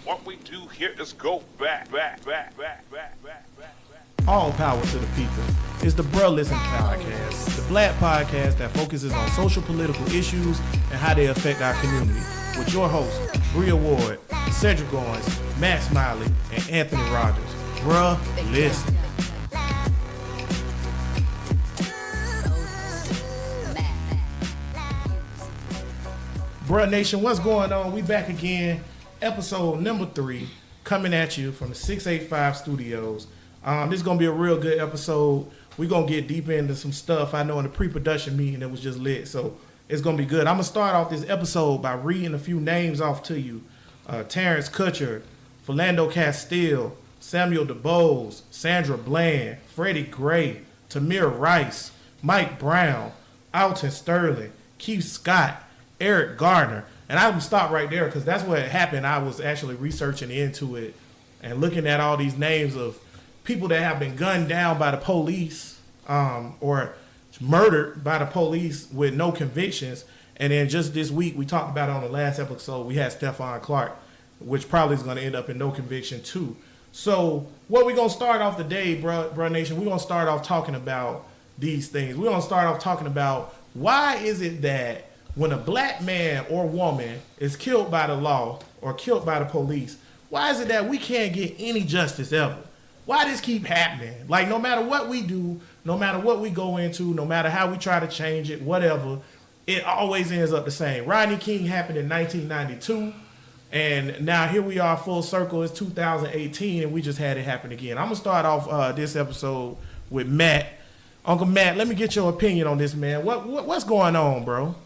What we do here is go back. All power to the people. It's the Bruh Listen podcast, the black podcast that focuses on social political issues and how they affect our community. With your hosts, Bria Ward, Cedric Owens, Max Miley, and Anthony Rogers. Bruh Listen. Bruh Nation, what's going on? We back again. Episode number 3, coming at you from the 685 studios. This is going to be a real good episode. We're going to get deep into some stuff. I know in the pre-production meeting it was just lit, so it's going to be good. I'm going to start off this episode by reading a few names off to you. Terrence Kutcher, Philando Castile, Samuel DeBose, Sandra Bland, Freddie Gray, Tamir Rice, Mike Brown, Alton Sterling, Keith Scott, Eric Gardner. And I'm going to stop right there because that's what happened. I was actually researching into it and looking at all these names of people that have been gunned down by the police or murdered by the police with no convictions. And then just this week, we talked about it on the last episode, we had Stephon Clark, which probably is going to end up in no conviction too. So what we're going to start off the day, Bruh Nation, we're going to start off talking about these things. We're going to start off talking about why is it that when a black man or woman is killed by the law or killed by the police, why is it that we can't get any justice ever? Why does this keep happening? Like, no matter what we do, no matter what we go into, no matter how we try to change it, whatever, it always ends up the same. Rodney King happened in 1992, and now here we are full circle. It's 2018, and we just had it happen again. I'm going to start off this episode with Matt. Uncle Matt, let me get your opinion on this, man. What's going on, bro?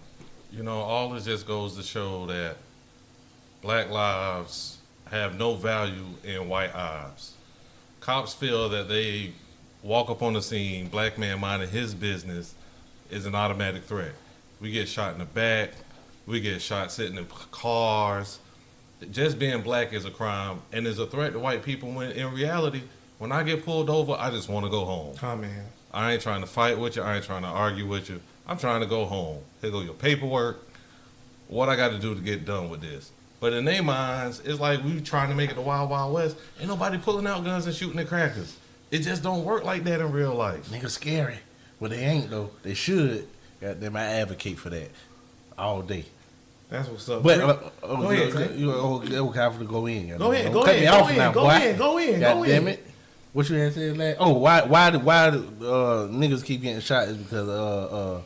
You know, all this just goes to show that black lives have no value in white eyes. Cops feel that they walk up on the scene, black man minding his business is an automatic threat. We get shot in the back. We get shot sitting in cars. Just being black is a crime and is a threat to white people when in reality, when I get pulled over, I just want to go home. Oh, man. I ain't trying to fight with you. I ain't trying to argue with you. I'm trying to go home. Here go your paperwork. What I got to do to get done with this? But in their minds, it's like we trying to make it the Wild Wild West. Ain't nobody pulling out guns and shooting at crackers. It just don't work like that in real life. Niggas scary. Well, they ain't, though. They should. Goddamn, I advocate for that all day. That's what's up. But, go ahead, you have to go in. You know? Go ahead, Go in. God damn it. What you had said last? Oh, why niggas keep getting shot is because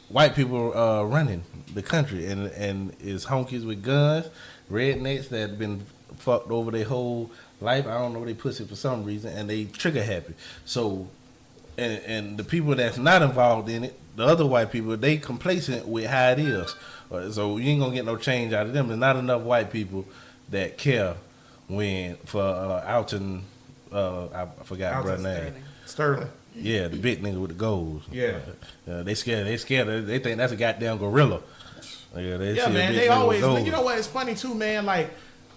white people running the country and it's honkies with guns, rednecks that have been fucked over their whole life. I don't know, they pussy for some reason and they trigger happy. So and the people that's not involved in it, the other white people, they complacent with how it is. So you ain't gonna get no change out of them. There's not enough white people that care when for Alton. I forgot brother name. Sterling. Yeah, the big nigga with the goals. Yeah. They scared. They think that's a goddamn gorilla. Yeah, man. They always. You know what? It's funny too, man. Like,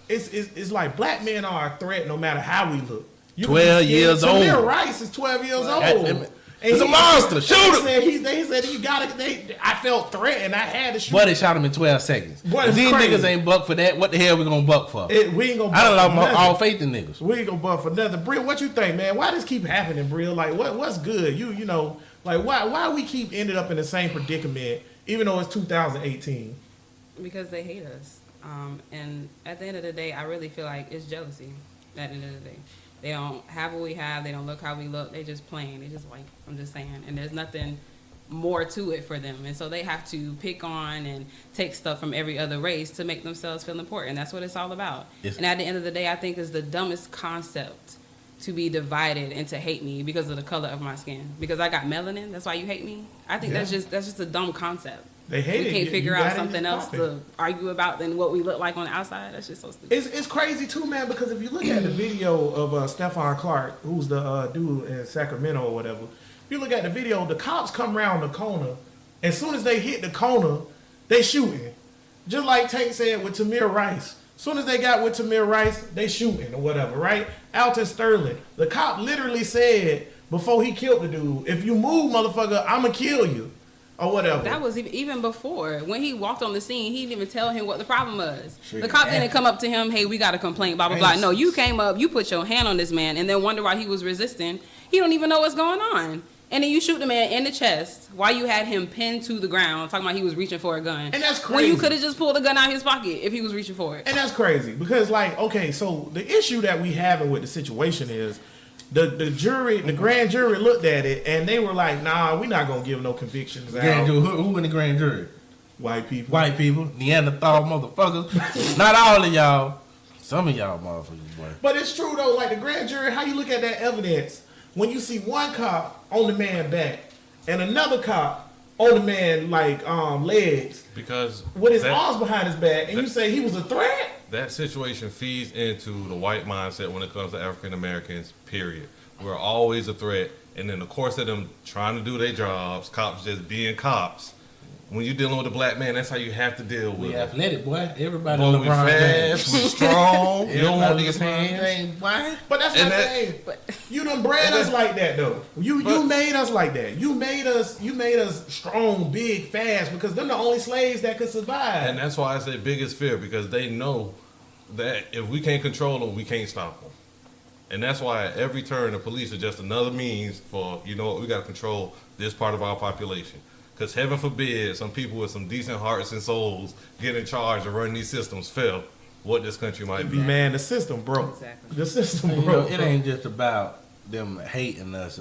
it's like black men are a threat no matter how we look. 12 years old. Tamir Rice is 12 years old. He's a monster. Shoot him. They said you got to. I felt threatened. I had to shoot. Boy, they shot him in 12 seconds. Boy, these crazy. niggas ain't buck for that. What the hell we gonna buck for? We ain't gonna. I don't know all faith in niggas. We ain't gonna buck for nothing. Bria, what you think, man? Why this keep happening, Bria? Like, what's good? You know, like why we keep ended up in the same predicament, even though it's 2018? Because they hate us. And at the end of the day, I really feel like it's jealousy. At the end of the day. They don't have what we have. They don't look how we look. They just playing. They just white. I'm just saying. And there's nothing more to it for them. And so they have to pick on and take stuff from every other race to make themselves feel important. That's what it's all about. Yes. And at the end of the day, I think it's the dumbest concept to be divided and to hate me because of the color of my skin. Because I got melanin. That's why you hate me. I think that's just a dumb concept. They hate it. We can't figure out something else to argue about than what we look like on the outside. That's just so stupid. It's crazy too, man, because if you look at the video of Stephon Clark, who's the dude in Sacramento or whatever, if you look at the video, the cops come around the corner. As soon as they hit the corner, they shooting. Just like Tank said with Tamir Rice. As soon as they got with Tamir Rice, they shooting or whatever, right? Alton Sterling. The cop literally said before he killed the dude, if you move, motherfucker, I'ma kill you. or whatever. That was even before. When he walked on the scene, he didn't even tell him what the problem was. The cop didn't come up to him, hey, we got a complaint, blah, blah, blah. No, you came up, you put your hand on this man, and then wonder why he was resisting. He don't even know what's going on. And then you shoot the man in the chest while you had him pinned to the ground, talking about he was reaching for a gun. And that's crazy. When you could have just pulled a gun out of his pocket if he was reaching for it. And that's crazy because, like, okay, so the issue that we having with the situation is the jury, the grand jury looked at it and they were like, nah, we're not going to give no convictions Grand out. jury, who in the grand jury? White people. White people, Neanderthal motherfuckers. Not all of y'all. Some of y'all motherfuckers, boy. But it's true, though, like the grand jury, how you look at that evidence when you see one cop on the man back and another cop on the man like legs Because with his arms behind his back, and you say he was a threat? that situation feeds into the white mindset when it comes to African Americans, period. We're always a threat. And in the course of them trying to do their jobs, cops just being cops, when you're dealing with a black man, that's how you have to deal with We it. athletic, boy. Everybody Boy, on we LeBron fast, we James. strong. You don't want Everybody these LeBron hands. James, boy. But that's And my that- thing. You done bred us like that, though. You made us like that. You made us strong, big, fast, because them the only slaves that could survive. And that's why I say biggest fear, because they know that if we can't control them, we can't stop them. And that's why at every turn, the police are just another means for, you know what, we got to control this part of our population. Because heaven forbid some people with some decent hearts and souls get in charge of running these systems fail what this country might be. Man, the system broke. Exactly. The system You know, broke. it ain't just about them hating us.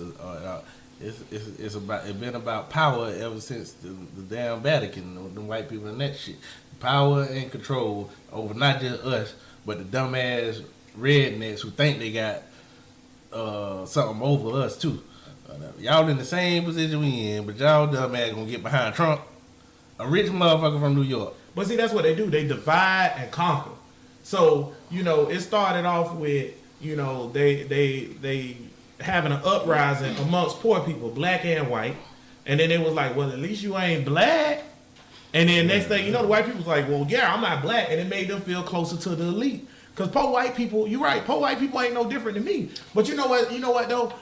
It's been about power ever since the damn Vatican, the white people and that shit. Power and control over not just us, but the dumbass rednecks who think they got something over us too. Y'all in the same position we in, but y'all dumbass gonna get behind Trump, a rich motherfucker from New York. But see, that's what they do. They divide and conquer. So, you know, it started off with, you know, they having an uprising amongst poor people, black and white. And then it was like, well, at least you ain't black. And then next thing, you know, the white people's like, well, yeah, I'm not black. And it made them feel closer to the elite. Because poor white people, you're right, poor white people ain't no different than me. But you know what though?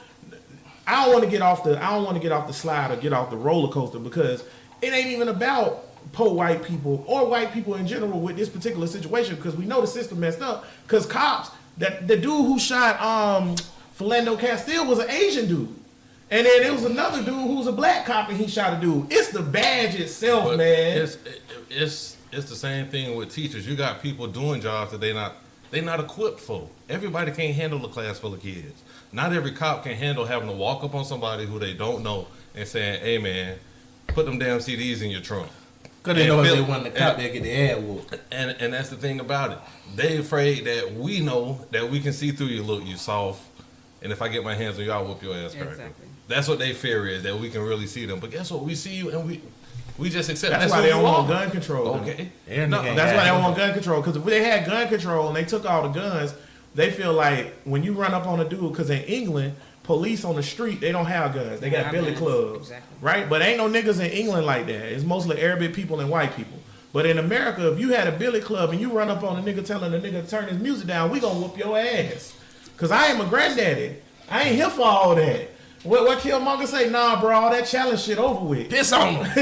I don't want to get off the slide or get off the roller coaster, because it ain't even about poor white people or white people in general with this particular situation, because we know the system messed up. Because cops, the dude who shot Philando Castile was an Asian dude. And then there was another dude who was a black cop and he shot a dude. It's the badge itself, But man. it's the same thing with teachers. You got people doing jobs that they not equipped for. Everybody can't handle a class full of kids. Not every cop can handle having to walk up on somebody who they don't know and saying, "Hey man, put them damn CDs in your trunk." Cause they know if And they feel- want the cop, they get their ass whooped. And that's the thing about it. They afraid that we know that we can see through you. Look, you soft. And if I get my hands on you, I'll whoop your ass. Cracker. Exactly. That's what they fear is, that we can really see them. But guess what? We see you and we just accept. That's why who they don't you want are. gun control. Okay. No, That's why they don't want gun control. Because if they had gun control and they took all the guns, they feel like when you run up on a dude, because in England, police on the street, they don't have guns. They got have billy guns. clubs. Exactly. Right? But ain't no niggas in England like that. It's mostly Arabic people and white people. But in America, if you had a billy club and you run up on a nigga telling the nigga to turn his music down, we gonna whoop your ass. Because I ain't my granddaddy. I ain't here for all that. What Killmonger say? Nah, bro, all that challenge shit over with. Piss on them. My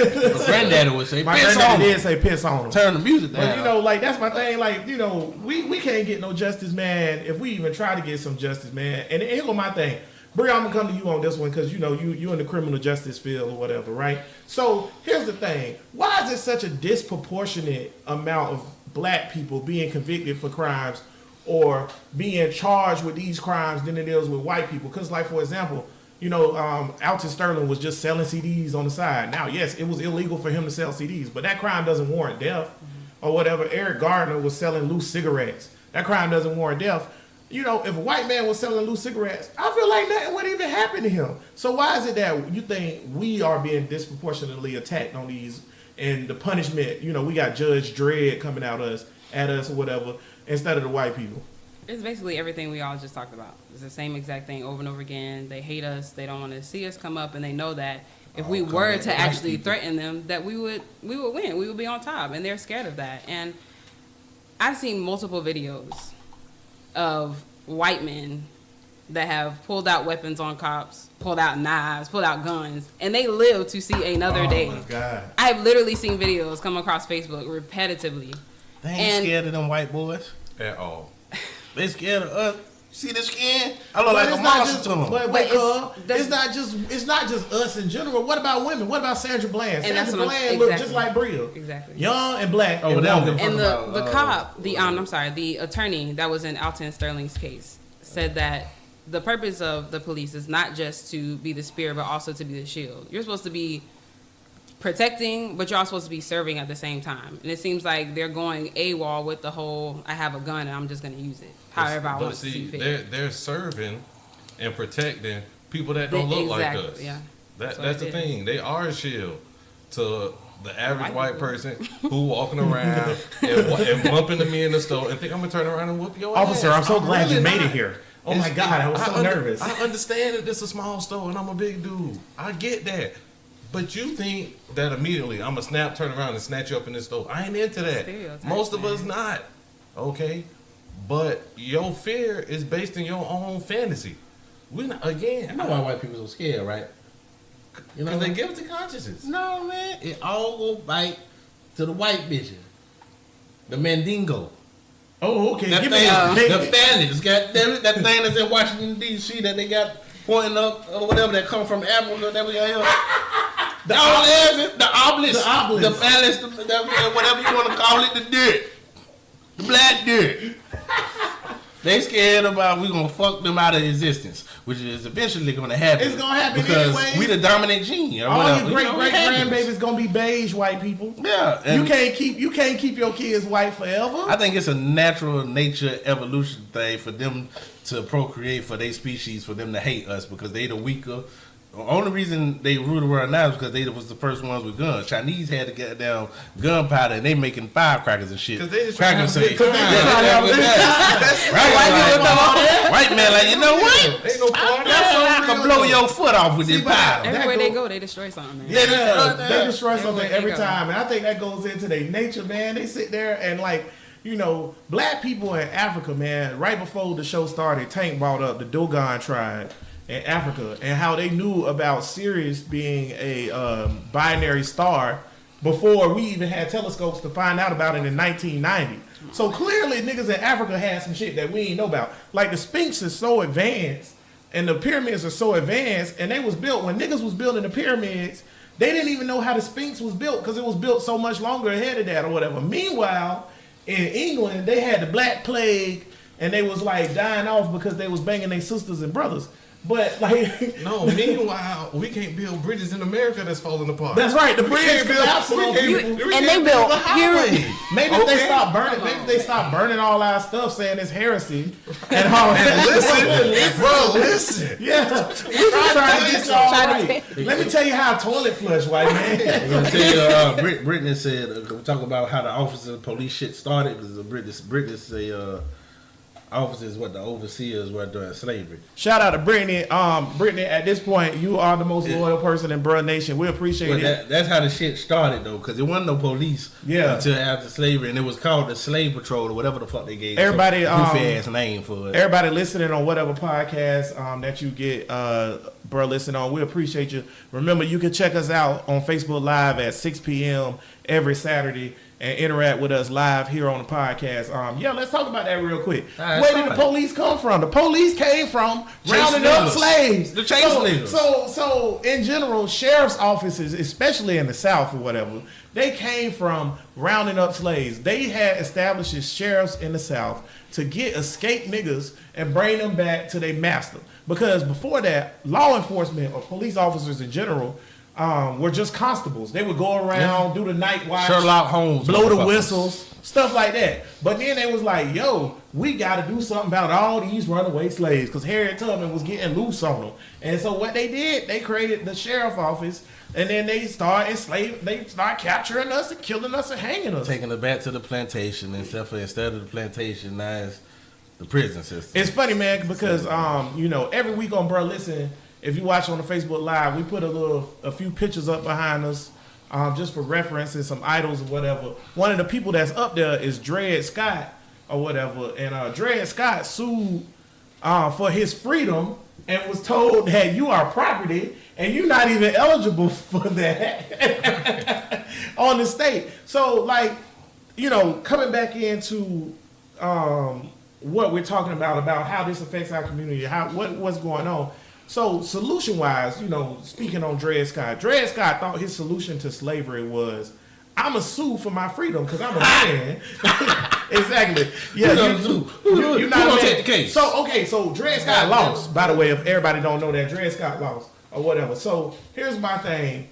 granddaddy would say, My piss on granddaddy them. did say piss on him. Turn the music down. But you know, like that's my thing. Like, you know, we can't get no justice, man. If we even try to get some justice, man. And here go my thing, Bri, I'm gonna come to you on this one because you know you in the criminal justice field or whatever, right? So here's the thing: why is it such a disproportionate amount of black people being convicted for crimes or being charged with these crimes than it is with white people? Because, like for example, you know, Alton Sterling was just selling CDs on the side. Now, yes, it was illegal for him to sell CDs, but that crime doesn't warrant death or whatever. Eric Gardner was selling loose cigarettes. That crime doesn't warrant death. You know, if a white man was selling loose cigarettes, I feel like nothing would even happen to him. So why is it that you think we are being disproportionately attacked on these, and the punishment, you know, we got Judge Dredd coming at us or whatever, instead of the white people? It's basically everything we all just talked about. It's the same exact thing over and over again. They hate us. They don't want to see us come up, and they know that if we were to actually threaten them, that we would win. We would be on top, and they're scared of that. And I've seen multiple videos of white men that have pulled out weapons on cops, pulled out knives, pulled out guns, and they live to see another day. Oh my God. I've literally seen videos come across Facebook repetitively. They ain't scared of them white boys At all. They scared of us. See the skin? I look like a monster to them. It's not just us in general. What about women? What about Sandra Bland? And Sandra Bland look just like Bria. Exactly. Young and black. Oh, and that woman. And the attorney that was in Alton Sterling's case said that the purpose of the police is not just to be the spear, but also to be the shield. You're supposed to be protecting, but you're also supposed to be serving at the same time. And it seems like they're going AWOL with the whole, I have a gun and I'm just going to use it however I want to see fit. They're serving and protecting people that don't look like us. Yeah. That's the thing. They are a shield to the average white person who walking around and bumping into me in the store and think I'm going to turn around and whoop your Officer, ass. I'm so glad really you made not. it here. Oh my God, I was so nervous. I understand that this is a small store and I'm a big dude. I get that. But you think that immediately I'm going to turn around and snatch you up in this store. I ain't into that. Stereotype, Most of man. us not. Okay? But your fear is based in your own fantasy. We not, again. You know why white people so scared, right? You know Because they guilty consciences. No, man. It all go back to the white bitches. The Mandingo. Oh, okay. That Give thing, me the this. Spanish, goddammit, that thing that's in Washington D.C. that they got pointing up or whatever that come from Africa that we got here. The obelisk, the palace, whatever you want to call it, the dirt, the black dirt. They scared about we gonna fuck them out of existence, which is eventually gonna happen. It's gonna happen because anyway. we the dominant gene. Or All whatever. your great You know, great it happens. grandbabies gonna be beige white people. Yeah, You can't keep your kids white forever. I think it's a natural nature evolution thing for them to procreate for their species, for them to hate us because they the weaker. The only reason they rule the world now is because they was the first ones with guns. Chinese had to get down gunpowder and they making firecrackers and shit. Because they just trying to have a good time. White man like, you know what? Ain't no party. I can blow your foot off with this powder. Everywhere they go, they destroy something, man. Yeah, they destroy something Everywhere every they go. time, and I think that goes into their nature, man. They sit there and black people in Africa, man. Right before the show started, Tank brought up the Dogon tribe in Africa and how they knew about Sirius being a binary star before we even had telescopes to find out about it in 1990. So clearly, niggas in Africa had some shit that we ain't know about. Like the Sphinx is so advanced. And the pyramids are so advanced, and they was built when niggas was building the pyramids. They didn't even know how the Sphinx was built because it was built so much longer ahead of that or whatever. Meanwhile, in England, they had the Black Plague, and they was like dying off because they was banging their sisters and brothers. But like, No, meanwhile, we can't build bridges in America that's falling apart. that's right. The bridge collapsed on people. And they built huge. Maybe if they stop burning. Maybe if they stop burning all our stuff, saying it's heresy and all that. Listen. Yeah, we just trying to get y'all right. Let me tell you how a toilet flush, white man. I'm gonna tell you, Brittany said, talk about how the officer of police shit started. Because Brittany say, officers what the overseers were during slavery. Shout out to Brittany. Brittany, at this point, you are the most loyal person in Bruh Nation. We appreciate But it. that's how the shit started though, because there wasn't no police until after slavery, and it was called the Slave Patrol or whatever the fuck they gave. Everybody, goofy ass name for it. Everybody listening on whatever podcast that you get, Bruh, listen on. We appreciate you. Remember, you can check us out on Facebook Live at 6 p.m. every Saturday and interact with us live here on the podcast. Let's talk about that real quick. Where did the police come from? The police came from rounding up slaves. The chase niggas. So in general, sheriff's offices, especially in the South or whatever, they came from rounding up slaves. They had established as sheriffs in the South to get escaped niggas and bring them back to their master. Because before that, law enforcement or police officers in general were just constables. They would go around, do the night watch, Sherlock Holmes, blow the whistles, stuff like that. But then they was like, yo, we got to do something about all these runaway slaves because Harriet Tubman was getting loose on them. And so what they did, they created the sheriff office, and then they start capturing us and killing us and hanging us. Taking it back to the plantation, instead of the plantation, now it's the prison system. It's funny, man, because every week on Bruh Listen, if you watch on the Facebook Live, we put a few pictures up behind us, just for reference and some idols or whatever. One of the people that's up there is Dred Scott or whatever, and Dred Scott sued for his freedom and was told that you are property and you're not even eligible for that on the state. So, like, coming back into what we're talking about how this affects our community, what's going on. So, solution-wise, speaking on Dred Scott thought his solution to slavery was, I'm a sue for my freedom because I'm a man. Exactly. Yeah, you're not a take the case. So Dred Scott lost. By the way, if everybody don't know that, Dred Scott lost or whatever. So here's my thing: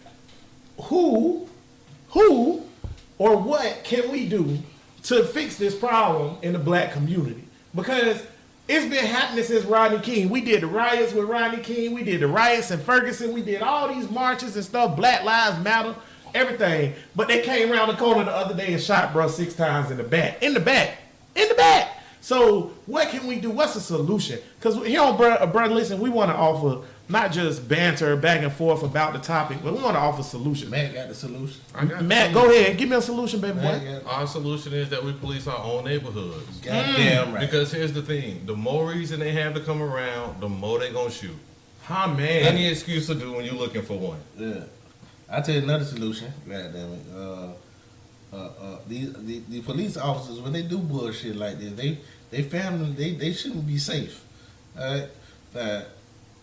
who, or what can we do to fix this problem in the black community? Because it's been happening since Rodney King. We did the riots with Rodney King. We did the riots in Ferguson. We did all these marches and stuff. Black Lives Matter. Everything, but they came around the corner the other day and shot bro 6 times in the back. So what can we do? What's the solution? Because here on brother, listen, we want to offer not just banter back and forth about the topic, but we want to offer solutions. Matt got the solution. Matt, go ahead, give me a solution, baby boy. Our solution is that we police our own neighborhoods. Goddamn right. Because here's the thing: the more reason they have to come around, the more they gonna shoot. Man. Any excuse to do when you're looking for one. Yeah. I'll tell you another solution. God damn it. The police officers, when they do bullshit like this, they family, they shouldn't be safe. Alright? I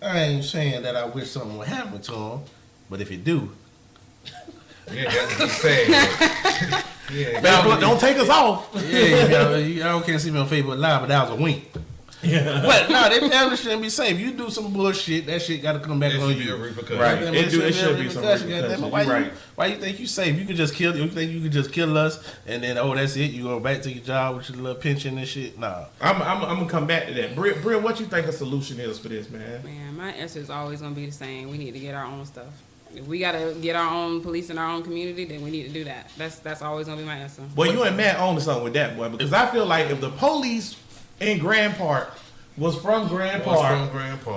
ain't saying that I wish something would happen to them, but if it do, yeah, that's what I'm saying. Yeah, don't take us off. Yeah, y'all can't see me on Facebook Live, but that was a wink. Yeah. But no, they family shouldn't be safe. You do some bullshit, that shit got to come back on you. Right. It should be some repercussions. Why you think you safe? You can just kill. You think you can just kill us, and then that's it. You go back to your job with your little pension and shit. Nah. I'm gonna come back to that. Bria, what you think a solution is for this, man? Man, my answer is always gonna be the same. We need to get our own stuff. If we gotta get our own police in our own community, then we need to do that. That's always gonna be my answer. Well, you and Matt own something with that, boy, because I feel like if the police in Grand Park was from Grand Park,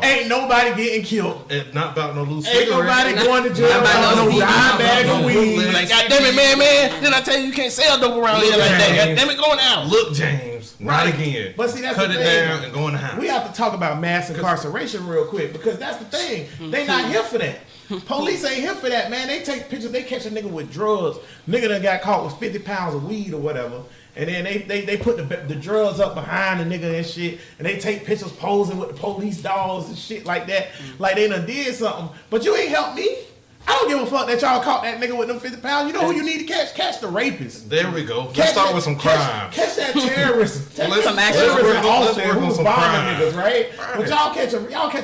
ain't nobody getting killed. And not about no loose Ain't cigarettes. nobody going to jail about no dime bag of weed. Like, God damn it, man. Then I tell you can't sell dope around here like that. God damn it, going out. Look, James, not again. But see, that's cut the it thing. down and go in the house. We have to talk about mass incarceration real quick because that's the thing. They not here for that. Police ain't here for that, man. They take pictures. They catch a nigga with drugs. Nigga done got caught with 50 pounds of weed or whatever. And then they put the drugs up behind the nigga and shit. And they take pictures posing with the police dogs and shit like that. Like they done did something. But you ain't helped me. I don't give a fuck that y'all caught that nigga with them 50 pounds. You know who you need to catch? Catch the rapist. There we go. Let's start with some crime. Catch that terrorist. Let's work on some crime. Niggas, right? But y'all catch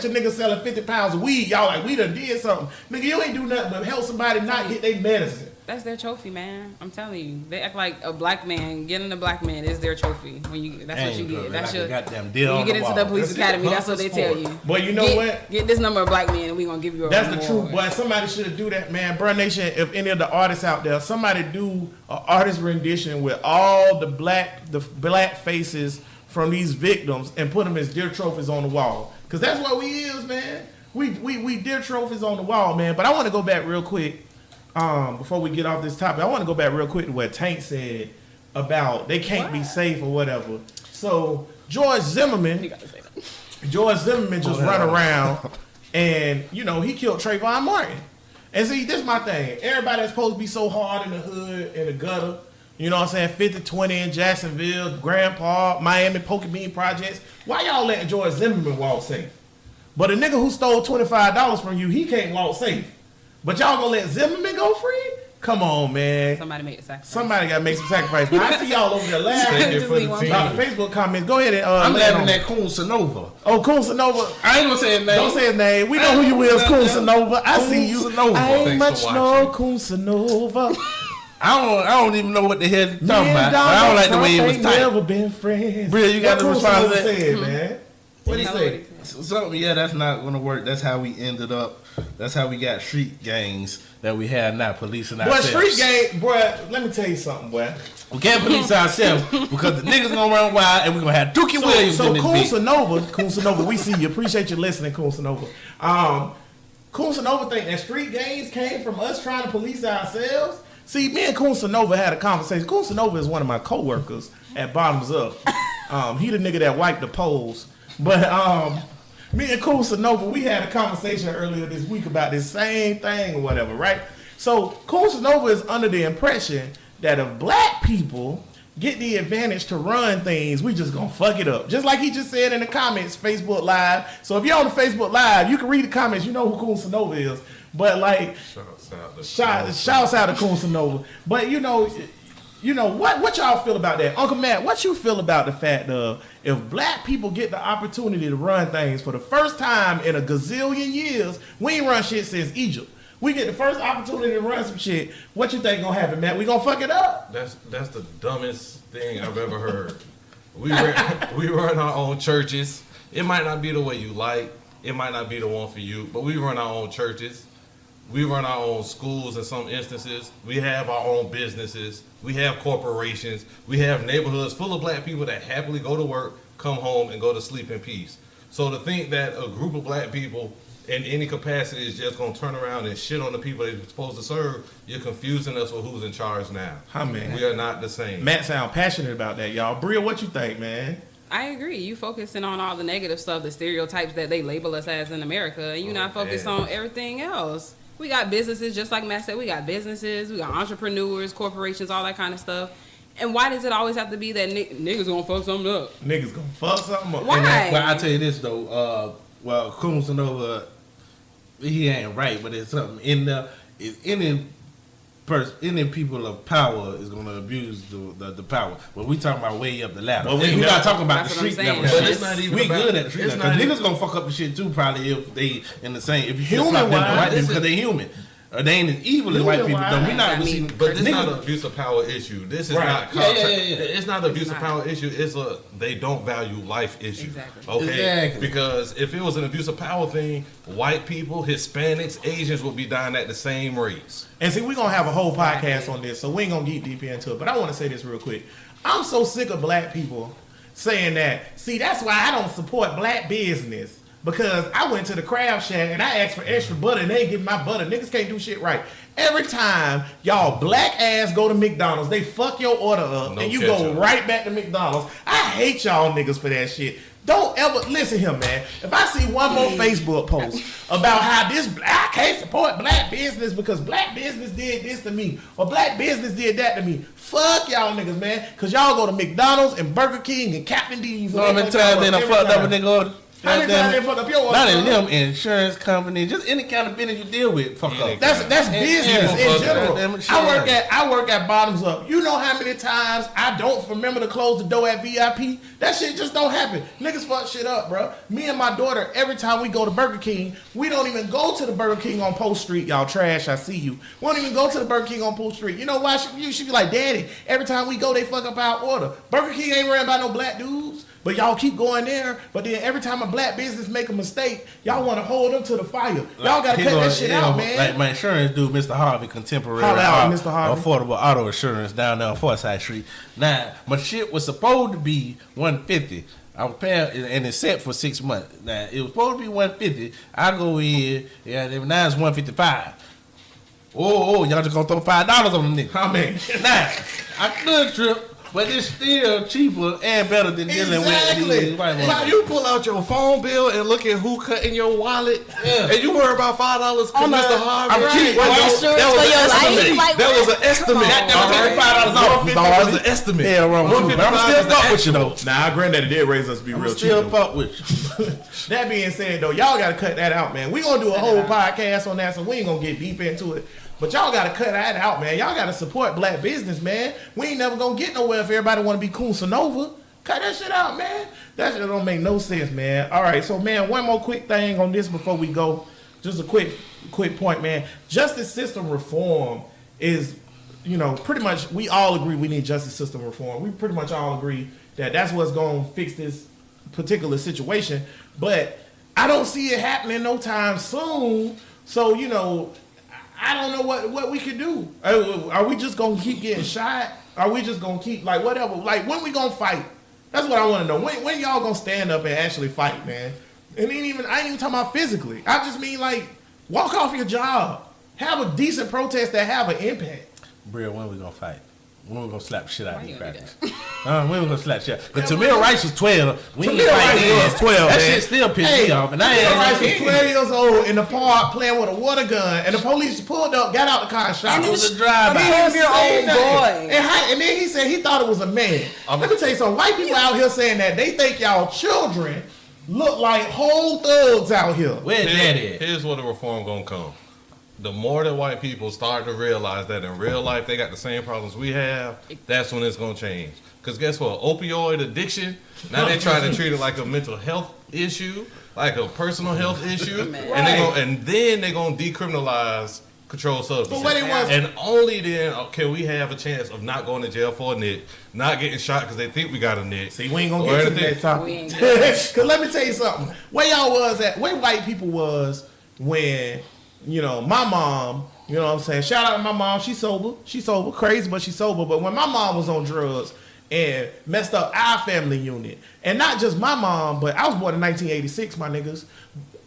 a nigga selling 50 pounds of weed. Y'all like, we done did something. Nigga, you ain't do nothing but help somebody not get their medicine. That's their trophy, man. I'm telling you. They act like a black man. Getting a black man is their trophy. That's what you get. That's your goddamn deal. When you get into the police academy, that's what they tell you. Boy, you know what? Get this number of black men, and we gonna give you a That's reward. the truth, boy. Somebody should do that, man. Bruh Nation, if any of the artists out there, somebody do an artist rendition with all the black faces from these victims and put them as dear trophies on the wall. Cause that's what we is, man. We dear trophies on the wall, man. But I want to go back real quick. Before we get off this topic, I want to go back real quick to what Tank said about they can't be safe or whatever. So George Zimmerman just run around and he killed Trayvon Martin. And see, this is my thing. Everybody that's supposed to be so hard in the hood, in the gutter, you know what I'm saying, 50-20 in Jacksonville, Grand Park, Miami, Pokemon Projects. Why y'all letting George Zimmerman walk safe? But a nigga who stole $25 from you, he can't walk safe. But y'all gonna let Zimmerman go free? Come on, man. Somebody make the sacrifice. Somebody gotta make some sacrifice. But I see y'all over there laughing for the team. about the Facebook comments. Go ahead and I'm laughing at Coon Sonova. Oh, Coon Sonova. I ain't gonna say his name. Don't say his name. We know who you is, Coon Sonova. I see you. Sonova. I ain't much know Coon Sonova. I don't even know what the hell you're talking about. But I don't like the way it was typed. Never been friends. Bria, you got to respond to that. Said, man. What he say? Something, that's not going to work. That's how we ended up. That's how we got street gangs that we have now, policing ourselves. Boy, street gang, boy, let me tell you something, boy. We can't police ourselves because the niggas gonna run wild and we're gonna have Dookie Williams in this bitch. Coon Sonova, we see you. Appreciate you listening, Coon Sonova. Coon Sonova think that street gangs came from us trying to police ourselves. See, me and Coon Sonova had a conversation. Coon Sonova is one of my co-workers at Bottoms Up. He the nigga that wiped the poles But me and Cool Sonova, we had a conversation earlier this week about this same thing or whatever, right? So Cool Sonova is under the impression that if black people get the advantage to run things, we just gonna fuck it up. Just like he just said in the comments, Facebook Live. So if you're on the Facebook Live, you can read the comments. You know who Cool Sonova is. But like, shouts out to Cool Sonova. But you know what y'all feel about that? Uncle Matt, what you feel about the fact of if black people get the opportunity to run things for the first time in a gazillion years, we ain't run shit since Egypt. We get the first opportunity to run some shit. What you think gonna happen, Matt? We gonna fuck it up? That's the dumbest thing I've ever heard. We run our own churches. It might not be the way you like. It might not be the one for you. But we run our own churches. We run our own schools in some instances. We have our own businesses. We have corporations. We have neighborhoods full of black people that happily go to work, come home, and go to sleep in peace. So to think that a group of black people in any capacity is just going to turn around and shit on the people they're supposed to serve, you're confusing us with who's in charge now. Huh, man. We are not the same. Matt sound passionate about that, y'all. Bria, what you think, man? I agree. You focusing on all the negative stuff, the stereotypes that they label us as in America, and you're not focused on everything else. We got businesses, just like Matt said, we got businesses, we got entrepreneurs, corporations, all that kind of stuff. And why does it always have to be that niggas gonna fuck something up? Niggas gonna fuck something up. Why? Well, I tell you this though. Well, Cool Sonova, he ain't right, but it's something in the any people of power is gonna abuse the power. But we talking about way up the ladder. Well, we not talking about the That's what I'm street saying. level But shit. it's not even we about- good at the street it's level. not Cause even- niggas gonna fuck up the shit too probably if they in the same. If you Human flip-flop them to wise, white people this because they human. They ain't as evil as white people. Human Though. We wise, not I mean, receiving. But this is niggas- not an abuse of power issue. This is Right. not Yeah, contract. yeah, yeah. It's not an abuse It's of not. power issue. It's a they don't value life issue. Exactly. Okay. Exactly. Because if it was an abuse of power thing, white people, Hispanics, Asians would be dying at the same rates. And see, we're going to have a whole podcast on this, so we ain't going to get deep into it. But I want to say this real quick. I'm so sick of black people saying that. See, that's why I don't support black business. Because I went to the crab shack and I asked for extra butter and they ain't giving my butter. Niggas can't do shit right. Every time y'all black ass go to McDonald's, they fuck your order up No and you go ketchup. right back to McDonald's. I hate y'all niggas for that shit. Don't ever listen here, man. If I see one more Facebook post about how I can't support black business because black business did this to me or black business did that to me, fuck y'all niggas, man. Cause y'all go to McDonald's and Burger King and Captain D's. You know how many times they done fucked up a nigga order? How many times they fucked up your order? Not even them, insurance company, just any kind of business you deal with, fuck up. That's business in general. Damn it, I work at Bottoms Up. You know how many times I don't remember to close the door at VIP? That shit just don't happen. Niggas fuck shit up, bro. Me and my daughter, every time we go to Burger King, we don't even go to the Burger King on Post Street. Y'all trash, I see you. We don't even go to the Burger King on Post Street. You know why? You should be like, Daddy, every time we go, they fuck up our order. Burger King ain't ran by no black dudes. But y'all keep going there. But then every time a black business make a mistake, y'all want to hold them to the fire. Y'all got to cut that shit out, man. Like my insurance dude, Mr. Harvey, contemporary Holla out, Mr. Harvey. affordable auto insurance down there on Forsyth Street. Now, my shit was supposed to be $150. I was paying, and it's set for 6 months. Now, it was supposed to be $150. I go in, now it's $155. Oh, y'all just gonna throw $5 on the nigga. I mean, Now, I could trip. But it's still cheaper and better than dealing Exactly. with these white Why motherfuckers. you pull out your phone bill and look at who cut in your wallet, Yeah. and you worry about $5 because Mr. Harvey. I'm cheap. Well, Right. that was For an your life? estimate. Like, That was an what? estimate. Come That was Alright. $5 off. $150 was an estimate. Yeah, wrong with you. But I'm still fuck with you though. nah, granddaddy did raise us to be I'm real cheap. still though. fuck with you. That being said, though, y'all got to cut that out, man. We going to do a whole podcast on that, so we ain't going to get deep into it. But y'all got to cut that out, man. Y'all got to support black business, man. We ain't never going to get nowhere if everybody want to be Cool Sonova. Cut that shit out, man. That shit don't make no sense, man. All right, so, man, one more quick thing on this before we go. Just a quick point, man. Justice system reform is, pretty much we all agree we need justice system reform. We pretty much all agree that that's what's going to fix this particular situation. But I don't see it happening no time soon. So, I don't know what we could do. Are we just going to keep getting shot? Are we just going to keep, whatever? When we going to fight? That's what I want to know. When y'all going to stand up and actually fight, man? And I ain't even talking about physically. I just mean, walk off your job. Have a decent protest that have an impact. Bria, when we gonna fight? We were gonna slap shit out of Why these you gonna do crackers. We were gonna slap shit. Because Tamir Rice was 12. We ain't Tamir fight Rice then. was 12, That man. shit still pissed me off. And I Tamir Rice was ain't 12 years old in the park playing with a water gun, and the police pulled up, got out the car, and shot him. It was a drive-by. 12-year-old boy. And then he said he thought it was a man. Let me tell you something. White people out here saying that they think y'all children look like whole thugs out here. Where's that at? Here's where the reform gonna come. The more that white people start to realize that in real life they got the same problems we have, that's when it's gonna change. Because guess what? Opioid addiction, now they're trying to treat it like a mental health issue, like a personal health issue, and then they're gonna decriminalize controlled substances. But what it was, And only then can we have a chance of not going to jail for a nick, not getting shot because they think we got a nick. see, we ain't gonna get to the next topic. Because let me tell you something. Where y'all was at, where white people was when, you know, my mom, you know what I'm saying? Shout out to my mom. She's sober. She's sober. Crazy, but she's sober. But when my mom was on drugs and messed up our family unit, and not just my mom, but I was born in 1986, my niggas.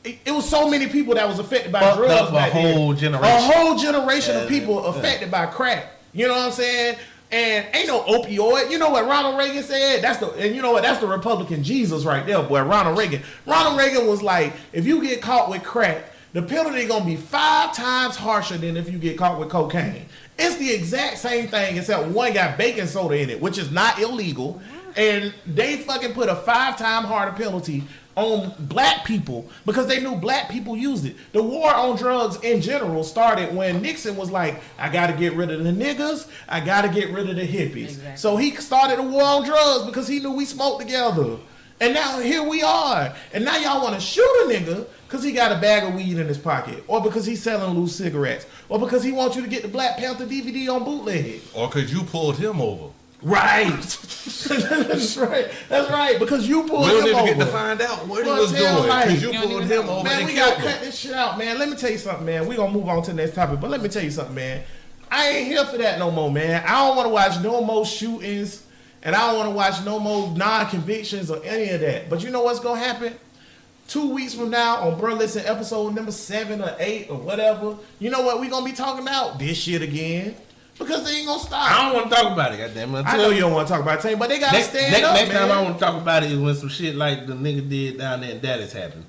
It was so many people that was affected by drugs. Up a whole generation. A whole generation of people affected by crack. You know what I'm saying? And ain't no opioid. You know what Ronald Reagan said? And you know what? That's the Republican Jesus right there, boy. Ronald Reagan. Ronald Reagan was like, if you get caught with crack, the penalty gonna be 5 times harsher than if you get caught with cocaine. It's the exact same thing, except one got baking soda in it, which is not illegal, and they fucking put a 5 times harder penalty on black people because they knew black people used it. The war on drugs in general started when Nixon was like, I gotta get rid of the niggas, I gotta get rid of the hippies. Exactly. So he started a war on drugs because he knew we smoked together. And now here we are. And now y'all want to shoot a nigga because he got a bag of weed in his pocket, or because he's selling loose cigarettes, or because he wants you to get the Black Panther DVD on bootleg. Or because you pulled him over. Right. That's right. That's right. Because you pulled We don't him even over. get to find out what he Well, was tell doing like- because you You don't pulled even him know. over Man, and we gotta killed cut him. this shit out, man. Let me tell you something, man. We gonna move on to the next topic, but let me tell you something, man. I ain't here for that no more, man. I don't want to watch no more shootings, and I don't want to watch no more non-convictions or any of that. But you know what's gonna happen? 2 weeks from now on Bro Listen episode number 7 or 8 or whatever, you know what we gonna be talking about? This shit again. Because they ain't gonna stop. I don't want to talk about it, goddammit. I know you don't want to talk about it, but they gotta stand up, next man. time I want to talk about it is when some shit like the nigga did down there in Dallas happened.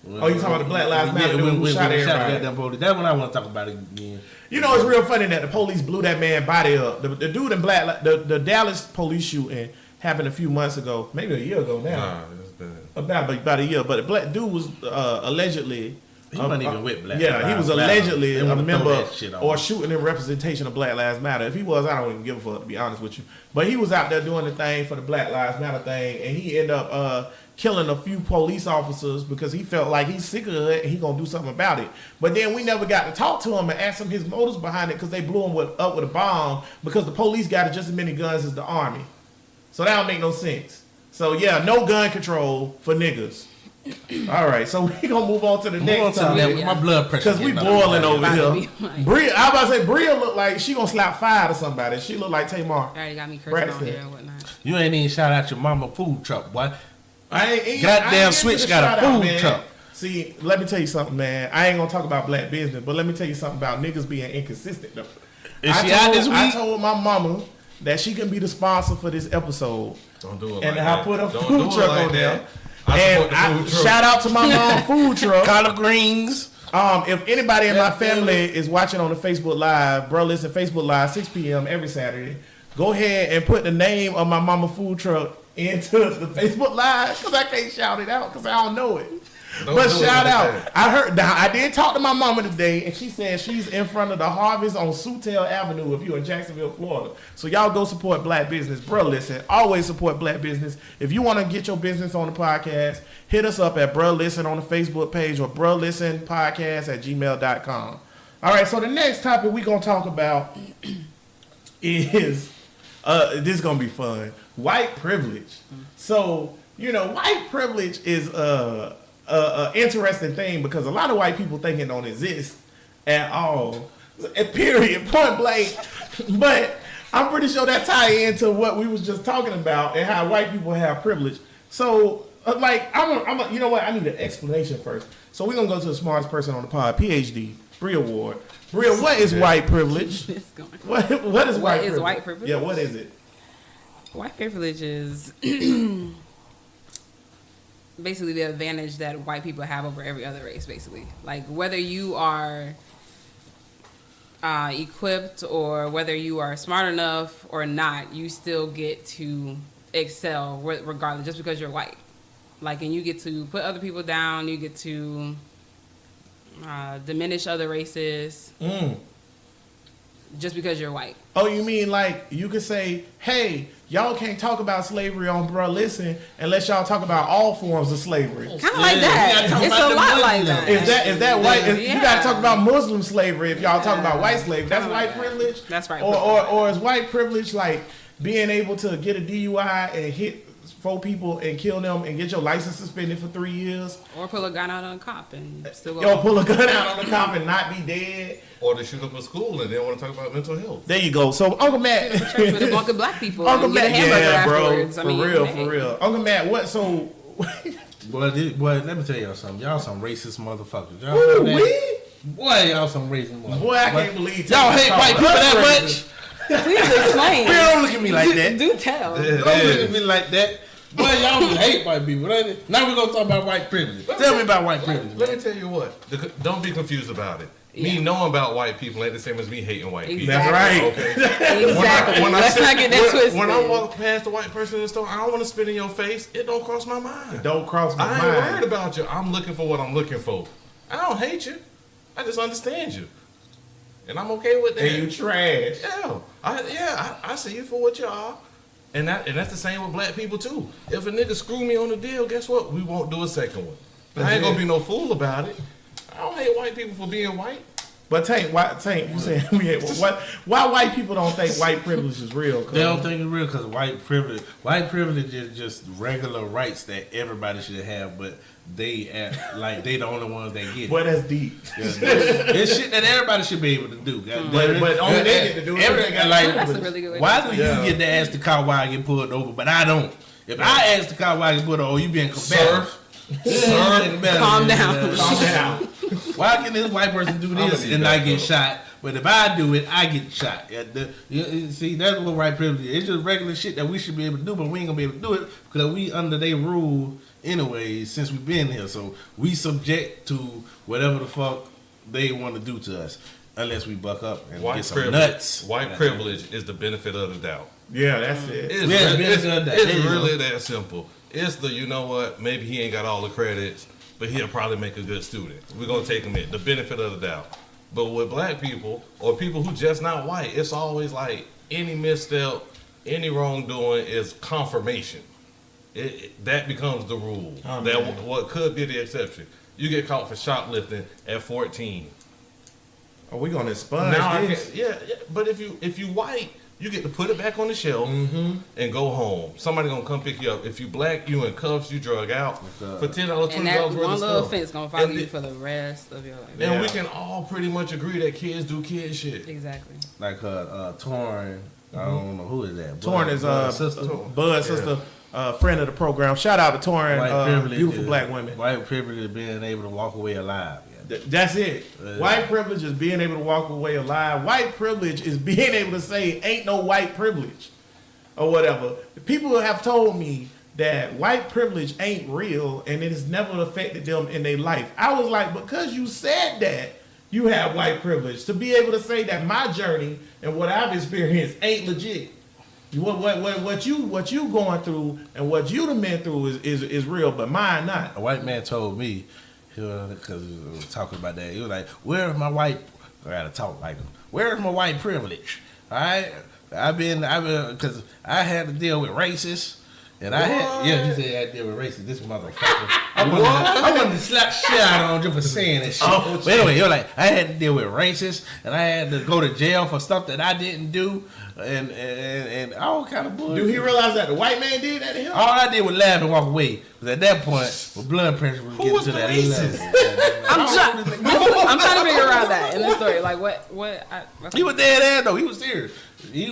Oh, you talking about the Black Lives Matter dude who shot everybody? That police. That's when I want to talk about it again. You know, it's real funny that the police blew that man's body up. The dude in the Dallas police shooting happened a few months ago, maybe a year ago now. Nah, it's been... About a year. But the black dude was allegedly. He wasn't even with Black Yeah, he Lives was Matter. allegedly They a wanna throw member that shit on or him. shooting in representation of Black Lives Matter. If he was, I don't even give a fuck, to be honest with you. But he was out there doing the thing for the Black Lives Matter thing, and he ended up killing a few police officers because he felt like he's sick of it and he gonna do something about it. But then we never got to talk to him and ask him his motives behind it because they blew him up with a bomb because the police got just as many guns as the army. So that don't make no sense. So yeah, no gun control for niggas. All right, so we gonna move on to the next topic My blood pressure. because we getting up. boiling over About to here. be like- Bria, I was about to say Bria look like she gonna slap fire to somebody. She look like Tamar. Already got me cursing Bradford. on here and whatnot. You ain't even shout out your mama food truck, boy. I ain't Goddamn into Switch the got a shout-out, food man. truck. See, let me tell you something, man. I ain't gonna talk about black business, but let me tell you something about niggas being inconsistent. Though. Is she out this I week? told my mama that she can be the sponsor for this episode, Don't do it and like I that. put a Don't food do it truck like on that. there. I And support the food truck. shout out to my mom food truck. Collard greens. If anybody in my family is watching on the Facebook Live, bro, listen, Facebook Live, 6 p.m. every Saturday, go ahead and put the name of my mama food truck into the Facebook Live because I can't shout it out because I don't know it. Don't But do it shout like out. that. I did talk to my mama today, and she said she's in front of the Harvest on Sutel Avenue if you're in Jacksonville, Florida. So y'all go support black business. Bro, listen, always support black business. If you want to get your business on the podcast, hit us up at Bro Listen on the Facebook page or brolistenpodcast@gmail.com. All right, so the next topic we're going to talk about is, this is going to be fun, white privilege. So, you know, white privilege is a interesting thing because a lot of white people think it don't exist at all. Period, point blank. But I'm pretty sure that tie into what we was just talking about and how white people have privilege. So, you know what? I need an explanation first. So we're gonna go to the smartest person on the pod, PhD. Bria Ward. Bria, what is white privilege? It's going. What is What is white privilege? white privilege? Yeah, what is it? White privilege is basically the advantage that white people have over every other race, basically. Like, whether you are equipped or whether you are smart enough or not, you still get to excel regardless, just because you're white. Like, and you get to put other people down, you get to diminish other races just because you're white. Oh, you mean like you could say, hey, y'all can't talk about slavery on Bruh Listen unless y'all talk about all forms of slavery. Kind of like that. It's a lot like that. Is that white? Yeah. You got to talk about Muslim slavery if y'all talk about white slavery. That's white privilege? That's right. Or is white privilege like being able to get a DUI and hit 4 people and kill them and get your license suspended for 3 years? Or pull a gun out on a cop and still go. Yo, pull a gun out on the cop and not be dead. Or they shoot up a school and they want to talk about mental health. There you go. So Uncle Matt, Church with a bunch of black people. Uncle and get a Matt, hamburger yeah, bro, afterwards. for real. Uncle Matt, what? So, Boy, let me tell y'all something. Y'all some racist motherfuckers. Y'all ooh, know that? we? Boy, y'all some racist motherfuckers. Boy, I can't believe y'all hate white people that much. Please explain. Girl, don't look at me like that. Do tell. Don't look at me like that. Boy, y'all hate white people. Now we're going to talk about white privilege. Tell me about white privilege. Let me tell you what. Don't be confused about it. Me knowing about white people ain't the same as me hating white people. That's right. Okay. Exactly. Let's not get that twisted. When I walk past a white person in the store, I don't want to spit in your face. It don't cross my mind. Don't cross my I ain't mind. worried about you. I'm looking for what I'm looking for. I don't hate you. I just understand you. And I'm okay with that. And you trash. Yeah. I see you for what you are. And that's the same with black people too. If a nigga screw me on the deal, guess what? We won't do a second one. I ain't gonna be no fool about it. I don't hate white people for being white. But Tank, you saying why white people don't think white privilege is real? They don't think it's real because white privilege is just regular rights that everybody should have, but they act like they the only ones that get it. Boy, that's deep. It's shit that everybody should be able to do. But only they get to do it. That's a really good way. Why do you get to ask the car why I get pulled over, but I don't? If I ask the car why I get pulled over, you being combative. Calm down. Calm down. Why can this white person do this and not get shot? But if I do it, I get shot. See, that's what white privilege is. It's just regular shit that we should be able to do, but we ain't gonna be able to do it because we under their rule anyway since we've been here. So we subject to whatever the fuck they want to do to us, unless we buck up and get some nuts. White privilege is the benefit of the doubt. Yeah, that's it. It's really that simple. It's the, you know what, maybe he ain't got all the credits, but he'll probably make a good student. We're going to take him in. The benefit of the doubt. But with black people, or people who just not white, it's always like any misstep, any wrongdoing is confirmation. That becomes the rule. What could be the exception. You get caught for shoplifting at 14. Are we going to expunge this? Yeah, but if you white, you get to put it back on the shelf and go home. Somebody gonna come pick you up. If you black, you in cuffs, you drug out for $10, $20 worth of stuff. And that one little offense gonna follow you for the rest of your life. And we can all pretty much agree that kids do kid shit. Exactly. Like Torn, I don't know who is that. Torn is Bud's sister, friend of the program. Shout out to Torn, beautiful black women. White privilege is being able to walk away alive. That's it. White privilege is being able to walk away alive. White privilege is being able to say, ain't no white privilege. Or whatever. People have told me that white privilege ain't real and it has never affected them in their life. I was like, because you said that, you have white privilege. To be able to say that my journey and what I've experienced ain't legit. What you going through and what you done been through is real, but mine not. A white man told me, because we were talking about that, he was like, where's my white, I gotta talk like him, where's my white privilege? All right? I've been, because I had to deal with racists, and he said I had to deal with racists, this motherfucker. I wanted to slap shit out on him for saying that shit. But anyway, he was like, I had to deal with racists, and I had to go to jail for stuff that I didn't do, and all kind of bullshit. Do he realize that the white man did that to him? All I did was laugh and walk away. Because at that point, my blood pressure was getting to that level. I'm trying to figure out that in the story. Like what? He was dead ass though. He was serious. He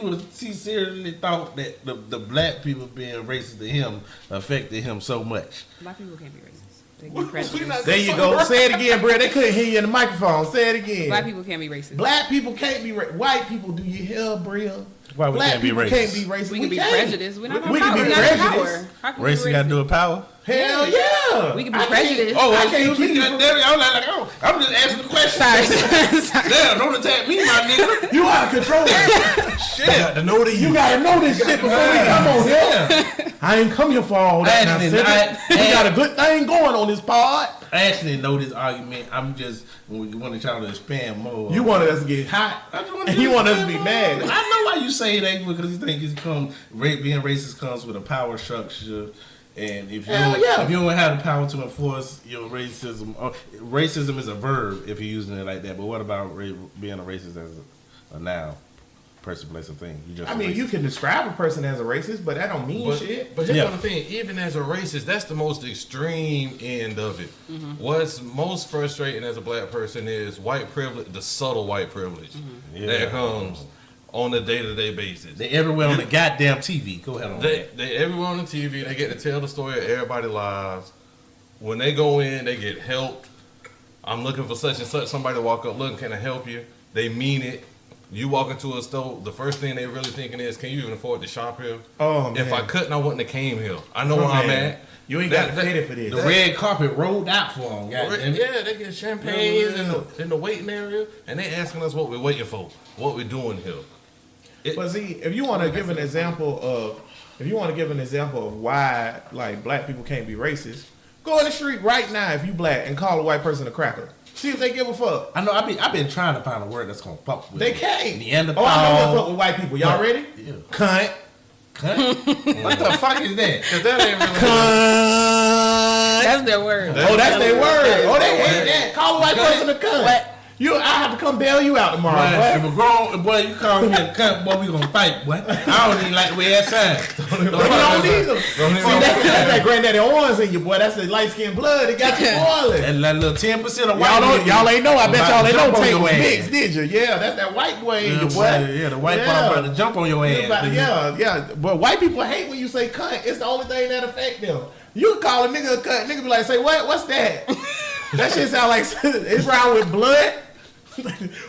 seriously thought that the black people being racist to him affected him so much. Black people can't be racist. They can be prejudiced. There you go. Say it again, bro. They couldn't hear you in the microphone. Say it again. Black people can't be racist. Black people can't be white people. Do you hear, Bria? Why we Black can't be people racist? can't be racist. We can be can't. prejudiced. We don't have We can power. be We don't have prejudiced. power. How can we be Racist got to do with power. Hell yeah. We can be I can't- prejudiced. Oh, I excuse can't me. keep you God from- damn it. I'm just asking the question. Sorry. Damn, don't attack me, my nigga. You out of control. Shit. You got to know that You gotta know this shit before we come on here. I ain't come here for all that. Now, we got a good thing going on this pod. I actually know this argument. I'm just when we wanted y'all to expand more. You wanted us to get hot, I just and you want us to be mad. I know why you say that because you think being racist comes with a power structure, and if you Hell yeah. if you don't have the power to enforce your racism, racism is a verb if you're using it like that. But what about being a racist as a noun? Person, place, or thing. You just I mean, you can describe a person as a racist, but that don't mean shit. But here's Yeah. the thing, even as a racist, that's the most extreme end of it. What's most frustrating as a black person is white privilege, the subtle white privilege that comes on a day-to-day basis. They everywhere on the goddamn TV. Go ahead on that. They everyone on the TV, they get to tell the story of everybody's lives. When they go in, they get helped. I'm looking for such and such. Somebody walk up, look, can I help you? They mean it. You walk into a store, the first thing they really thinking is, can you even afford to shop here? Oh, man. If I couldn't, I wouldn't have came here. I know where I'm at. You ain't got to fit it for this. The red carpet rolled out for them. Goddamn it. Yeah, they get champagne in the waiting area, and they asking us what we're waiting for, what we're doing here. But see, if you want to give an example of why like black people can't be racist, go in the street right now if you black and call a white person a cracker. See if they give a fuck. I know. I've been trying to find a word that's gonna fuck with. They can't. Neanderthal. Oh, I know what's up with white people. Y'all ready? Yeah. Cunt. Cunt? What the fuck is that? 'Cause that ain't really Cunt. That's their word. Oh, that's their word. Oh, they hate that. Call a white person a cunt. What? I have to come bail you out tomorrow. If Boy. a grown boy, you call me a cunt, boy, we gonna fight, boy. I don't even like the way that sounds. You don't either. See, that's that granddaddy orange in you, boy. That's the light skinned blood. It got you boiling. That little 10% of white. Y'all ain't know. I bet y'all ain't know Jump on Tate your was ass. mixed, did you? Yeah, that's that white boy in you, boy. Yeah, the white part about to jump on your ass. Yeah. But white people hate when you say cunt. It's the only thing that affect them. You call a nigga a cunt, nigga be like, say what? What's that? That shit sound like it's round with blood.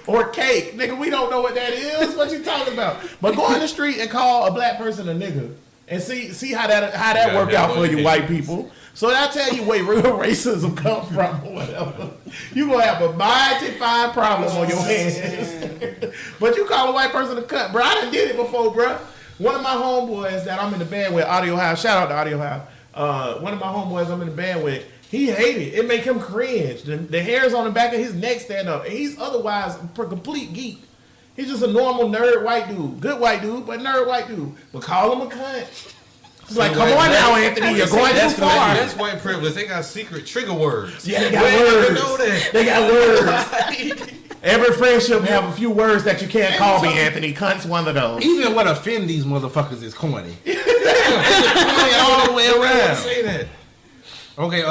Or cake. Nigga, we don't know what that is. What you talking about? But go on the street and call a black person a nigga and see how that work out for you white people. So I tell you where real racism come from or whatever. You gonna have a mighty fine problem on your hands. But you call a white person a cunt, bro. I done did it before, bro. One of my homeboys that I'm in the band with, Audio House, shout out to Audio House. One of my homeboys I'm in the band with, he hated it. It make him cringe. The hairs on the back of his neck stand up. And he's otherwise a complete geek. He's just a normal nerd white dude. Good white dude, but nerd white dude. But call him a cunt. It's like, come on now, Anthony. You're going too far. That's white privilege. They got secret trigger words. Yeah, they got words. Know that. They got words. Every friendship have a few words that you can't call me, Anthony. Cunt's one of those. Even what offend these motherfuckers is corny. Corny all the way around. Say that. Okay,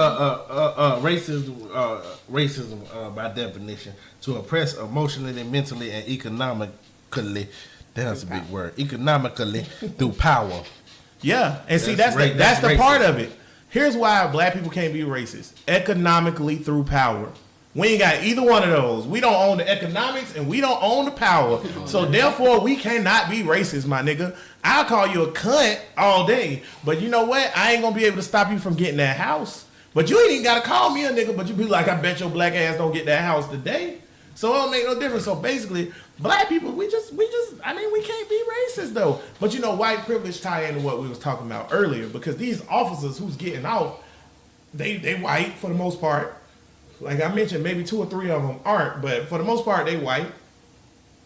racism by definition, to oppress emotionally, mentally, and economically. That's a big word. Economically through power. Yeah, and see That's that's the racist. part of it. Here's why black people can't be racist: economically through power. We ain't got either one of those. We don't own the economics and we don't own the power. So therefore, we cannot be racist, my nigga. I'll call you a cunt all day, but you know what? I ain't gonna be able to stop you from getting that house. But you ain't even gotta call me a nigga. But you be like, I bet your black ass don't get that house today. So it don't make no difference. So basically, black people, we can't be racist though. But you know, white privilege tie into what we was talking about earlier, because these officers who's getting off, they white for the most part. Like I mentioned, maybe 2 or 3 of them aren't, but for the most part, they white.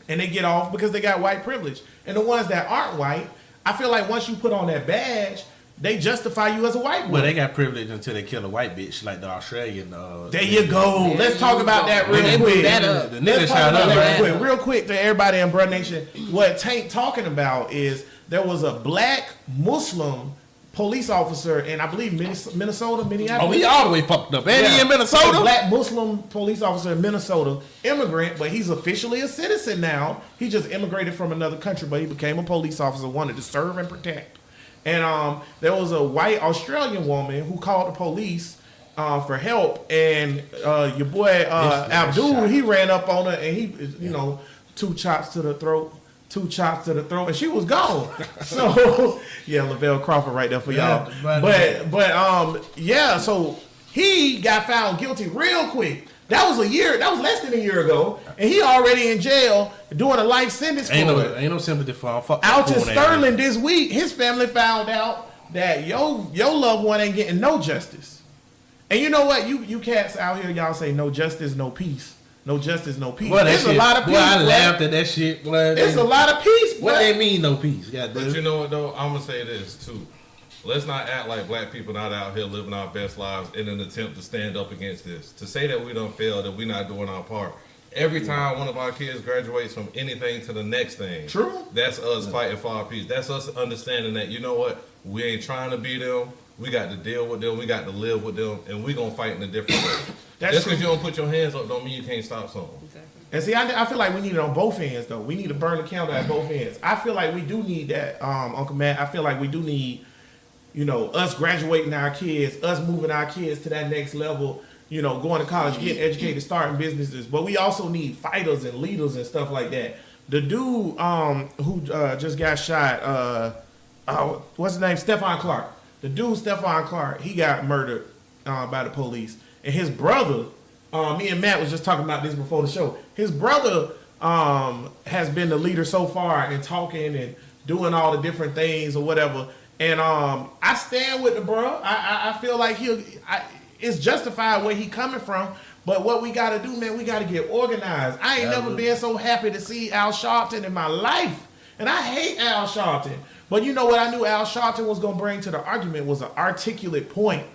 And they get off because they got white privilege. And the ones that aren't white, I feel like once you put on that badge, they justify you as a white boy. Well, they got privilege until they kill a white bitch, like the Australian. There you go. Let's talk about that real quick. The nigga Let's talk shot about up, that right? real quick to everybody in Bruh Nation. What Tank talking about is there was a black Muslim police officer in, I believe, Minnesota, Minneapolis. Oh, he all the way fucked up. Ain't he in Minnesota? A black Muslim police officer in Minnesota, immigrant, but he's officially a citizen now. He just immigrated from another country, but he became a police officer, wanted to serve and protect. And there was a white Australian woman who called the police for help, and your boy Abdul, he ran up on her and he, two chops to the throat, and she was gone. So yeah, Lavelle Crawford right there for y'all. But so he got found guilty real quick. That was less than a year ago, and he already in jail doing a life sentence for it. Ain't no sympathy for him. Alton Sterling this week, his family found out that your loved one ain't getting no justice. And you know what? You cats out here, y'all say no justice, no peace. No justice, no peace. There's a lot of peace. I laughed at that shit. It's a lot of peace. What they mean, no peace? But you know what, though? I'm going to say this, too. Let's not act like black people not out here living our best lives in an attempt to stand up against this. To say that we done failed, that we're not doing our part. Every time one of our kids graduates from anything to the next thing, true. That's us fighting for our peace. That's us understanding that, you know what? We ain't trying to be them. We got to deal with them. We got to live with them. And we going to fight in a different way. Just because you don't put your hands up don't mean you can't stop something. Exactly. And see, I feel like we need it on both ends, though. We need to burn the candle at both ends. I feel like we do need that, Uncle Matt. I feel like we do need, us graduating our kids, us moving our kids to that next level, going to college, getting educated, starting businesses. But we also need fighters and leaders and stuff like that. The dude who just got shot, what's his name? Stephon Clark. The dude, Stephon Clark, he got murdered by the police. And his brother, me and Matt was just talking about this before the show. His brother has been the leader so far in talking and doing all the different things or whatever. And I stand with the bro. I feel like it's justified where he coming from. But what we got to do, man, we got to get organized. I ain't never been so happy to see Al Sharpton in my life. And I hate Al Sharpton. But you know what I knew Al Sharpton was going to bring to the argument was an articulate point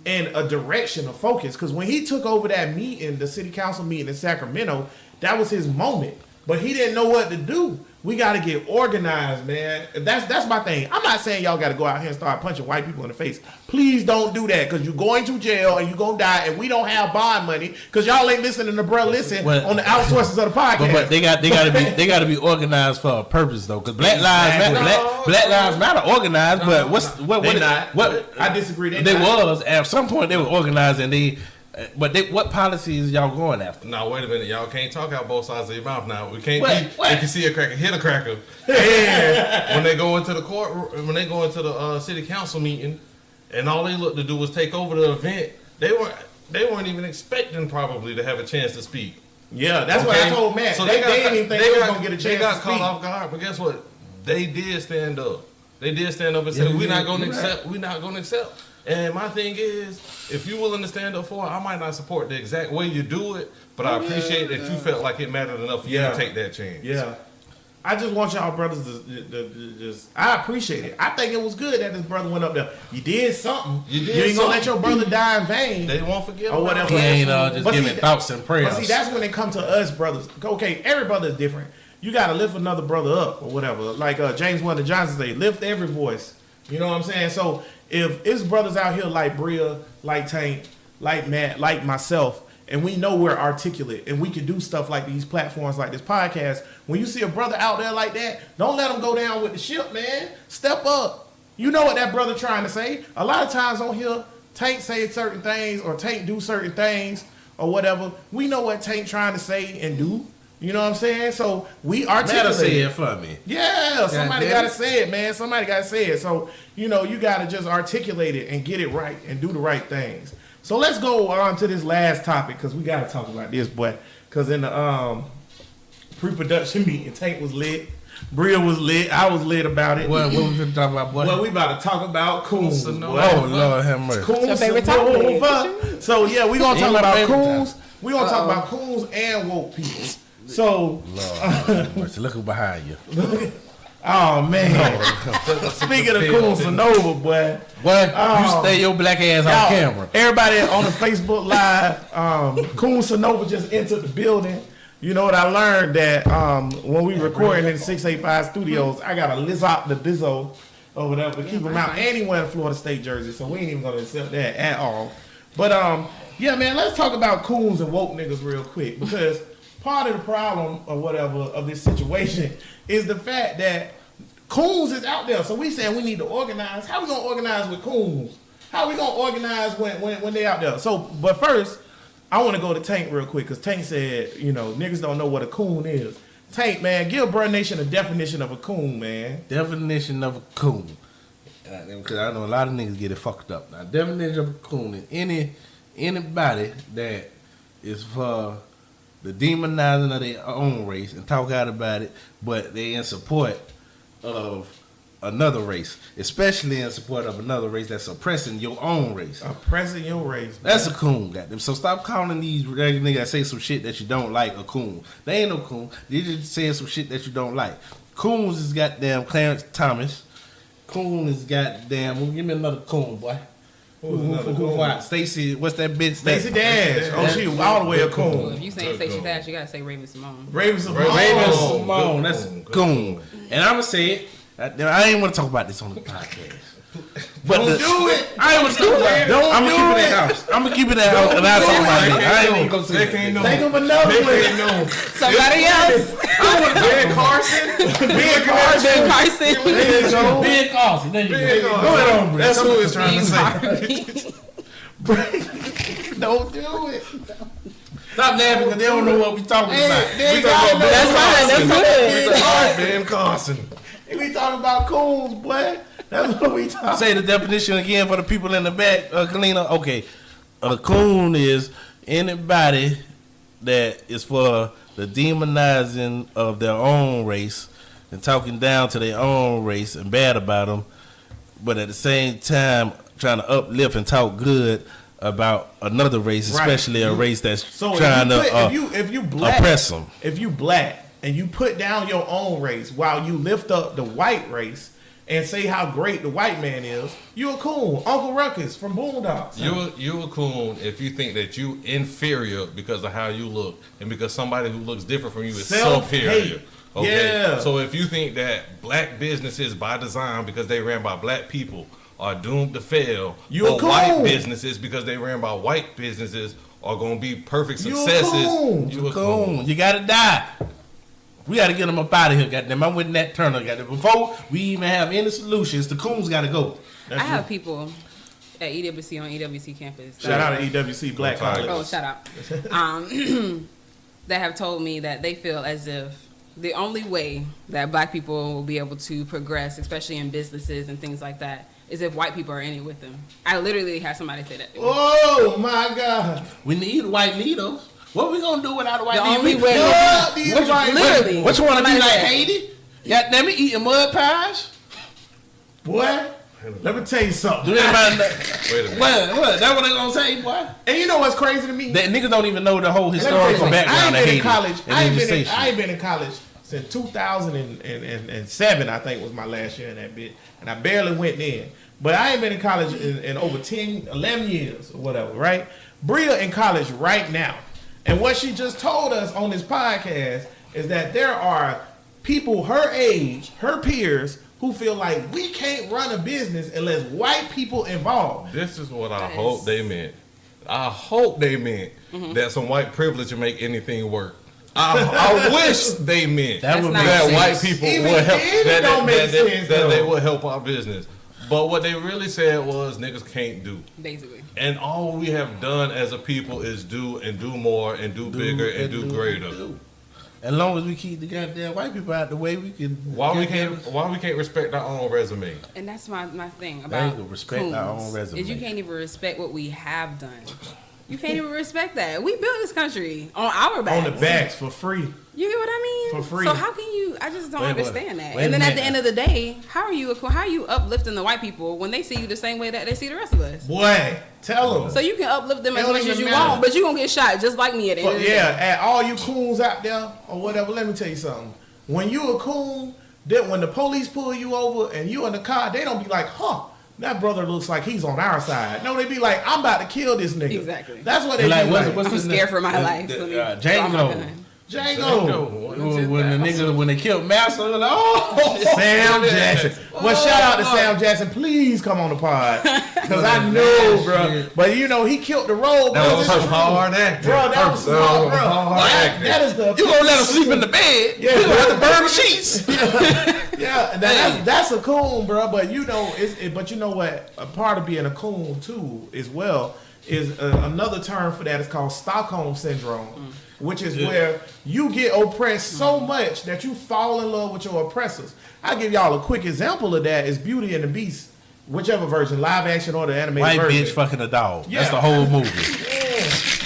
and a direction of focus. Because when he took over that meeting, the city council meeting in Sacramento, that was his moment. But he didn't know what to do. We got to get organized, man. That's my thing. I'm not saying y'all got to go out here and start punching white people in the face. Please don't do that, because you're going to jail and you're going to die, and we don't have bond money because y'all ain't listening to bruh listen on the outsources of the podcast. But they got to be organized for a purpose, though, because Black Lives Matter organized, but what I disagree. They was at some point they were organized, and what policies y'all going after? Now wait a minute, y'all can't talk out both sides of your mouth. Now we can't. If you see a cracker, hit a cracker. And when they go into the court, when they go into the city council meeting, and all they look to do was take over the event, they weren't even expecting probably to have a chance to speak. Yeah, that's what I told Matt. So they didn't even think they were gonna get a chance. They got caught off guard, but guess what? They did stand up. They did stand up and say, "We're not going to accept. We're not going to accept." And my thing is, if you're willing to stand up for it, I might not support the exact way you do it, but I appreciate that you felt like it mattered enough for you to take that chance. Yeah. I just want y'all brothers to just, I appreciate it. I think it was good that this brother went up there. You did something. You ain't going to let your brother die in vain. They won't forget or whatever. He ain't just giving thoughts and prayers. But see, that's when it comes to us brothers. Okay, every brother is different. You got to lift another brother up or whatever. Like James Wonder Johnson say, lift every voice. You know what I'm saying? So if it's brothers out here like Bria, like Tank, like Matt, like myself, and we know we're articulate and we can do stuff like these platforms, like this podcast, when you see a brother out there like that, don't let him go down with the ship, man. Step up. You know what that brother trying to say. A lot of times on here, Tank say certain things or Tank do certain things or whatever. We know what Tank trying to say and do. You know what I'm saying? So we articulate. Gotta say it for me. Yeah, somebody gotta say it, man. Somebody gotta say it. So, you gotta just articulate it and get it right and do the right things. So let's go on to this last topic, because we gotta talk about this, boy. Because in the pre-production meeting, Tank was lit. Bria was lit. I was lit about it. What we finna talk about, boy? Well, we about to talk about coons. Oh, Lord have mercy. Coons. Your favorite topic. So yeah, we gonna talk about coons. We gonna talk about coons and woke people. So, Lord, look behind you. Oh man! Speaking of Coon Sonova, boy. What? You stay your black ass on camera. Everybody on the Facebook Live, Coon Sonova just entered the building. You know what I learned, that when we recording in 685 Studios, I got to list out the Dizzo over there to keep him out. And he wearing a Florida State jersey, so we ain't even gonna accept that at all. But yeah, man, let's talk about coons and woke niggas real quick, because part of the problem or whatever of this situation is the fact that coons is out there. So we saying we need to organize. How we gonna organize with coons? How we gonna organize when they out there? So, but first, I want to go to Tank real quick because Tank said, niggas don't know what a coon is. Tank, man, give Bruh Nation a definition of a coon, man. Definition of a coon. Because I know a lot of niggas get it fucked up. Now, definition of a coon is anybody that is for the demonizing of their own race and talk out about it, but they in support of another race, especially in support of another race that's oppressing your own race. Oppressing your race. Man. That's a coon, goddamn. So stop calling these regular niggas that say some shit that you don't like a coon. They ain't no coon. They just saying some shit that you don't like. Coons is goddamn Clarence Thomas. Coon is goddamn. Give me another coon, boy. Who? Stacey, what's that bitch? Stacey Dash. Oh, she all the way a coon. Well, if you saying Stacey Dash, you gotta say Raven Simone. Raven Simone. That's coon. And I'ma say it. I ain't want to talk about this on the podcast. But don't do it. I ain't want to talk about it. I'm gonna keep it in house. I'm gonna keep it in house, and I'll talk about it. I ain't even gonna say it. Think of another one. Somebody else. Ben Carson. Ben Carson. Ben Carson. There you go. Go ahead on, bro. That's who it's trying to say. Don't do it. Stop laughing because they don't know what we talking about. We talking about That's Ben Carson. We talking about coons, boy. That's what we talking. Say the definition again for the people in the back, Kalina. Okay, a coon is anybody that is for the demonizing of their own race and talking down to their own race and bad about them, but at the same time trying to uplift and talk good about another race, especially a race that's trying to if you black, oppress them. If you black and you put down your own race while you lift up the white race and say how great the white man is, you a coon. Uncle Ruckus from Boondocks. You a coon if you think that you inferior because of how you look and because somebody who looks different from you is superior. Okay. Yeah. So if you think that black businesses by design because they ran by black people are doomed to fail, You a coon. white businesses because they ran by white businesses are going to be perfect successes, You You a coon. You gotta die. We gotta get them up out of here, goddamn. I'm with Nat Turner, goddamn. Before we even have any solutions, the coons gotta go. I have people at EWC on EWC campus. Shout out to EWC Black College. Oh, shout out. That have told me that they feel as if the only way that black people will be able to progress, especially in businesses and things like that, is if white people are in it with them. I literally had somebody say that. Oh my God. We need white leaders. What we gonna do without a white The leader? only way. Literally. What you wanna be Somebody like said. Haiti? Goddamn it, eating mud pies? Boy, let me tell you something. Do anybody know? Wait a minute. What? That what they gonna say, boy? And you know what's crazy to me? That niggas don't even know the whole Let me tell you historical something. background of Haiti. I ain't been in college since 2007, I think was my last year in that bit. And I barely went in. But I ain't been in college in over 10, 11 years or whatever, right? Bria in college right now. And what she just told us on this podcast is that there are people her age, her peers, who feel like we can't run a business unless white people involved. This is what I hope they meant. I hope they meant that some white privilege would make anything work. I wish they meant That would That's make not that sense. white people Even would help. then, it don't make sense, that they though. would help our business. But what they really said was niggas can't do. Basically. And all we have done as a people is do and do more and do bigger and do greater. As long as we keep the goddamn white people out the way, we can. Why we can't respect our own resume? And that's my thing They about ain't gonna respect our coons, own resume. is you can't even respect what we have done. You can't even respect that. We built this country on our backs. On the backs for free. You get what I mean? For free. So how can you? I just don't Wait a understand minute. that. Wait And a then at the minute. end of the day, how are you uplifting the white people when they see you the same way that they see the rest of us? Boy, tell them. So you can uplift them It as don't much as even you matter. want, but you gonna get shot just like me at the end of the day. At all you coons out there or whatever, let me tell you something. When you a coon, then when the police pull you over and you in the car, they don't be like, huh, that brother looks like he's on our side. No, they be like, I'm about to kill this nigga. Exactly. That's what they Like, be like. what's I'm his scared name? for my life. Let me draw my Django. gun. Django. When they killed Master, like, oh, Sam Jackson. Well, shout out to Sam Jackson. Please come on the pod. Because I know, bro. But you know, he killed the role. That was some hard acting. Bro, that was smart, bro. That is the. You gonna let him sleep in the bed? Yeah, you gonna have to burn the sheets. Yeah, that's a coon, bro. But you know, but you know what? A part of being a coon too, as well, is another term for that is called Stockholm syndrome, which is where you get oppressed so much that you fall in love with your oppressors. I'll give y'all a quick example of that. Is Beauty and the Beast, whichever version, live action or the animated White version. bitch fucking a dog. Yeah. That's the whole movie.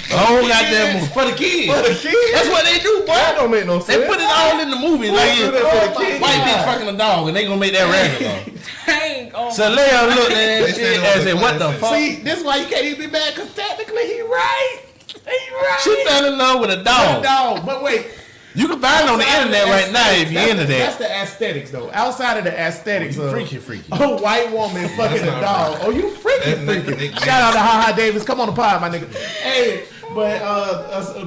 The whole goddamn movie. For the kids. For the kids? That's what they do, boy. That don't make no sense. They put it all in the movie. Like, do that for the kids? white bitch fucking a dog, and they gonna make that regular. Dang. Oh So Leia looked at that They shit said and it said, was what the classic. fuck? See, this is why you can't even be mad, because technically he right. He right. She fell in love with a With a dog. dog. But wait. You can find it on the Outside of internet right now if you're into That's that. the aesthetics, though. Outside of the aesthetics of Freaky. a white woman fucking a not dog. Oh, you freaky. That's Shout out to Ha Davis. Come on the pod, my nigga. Hey, but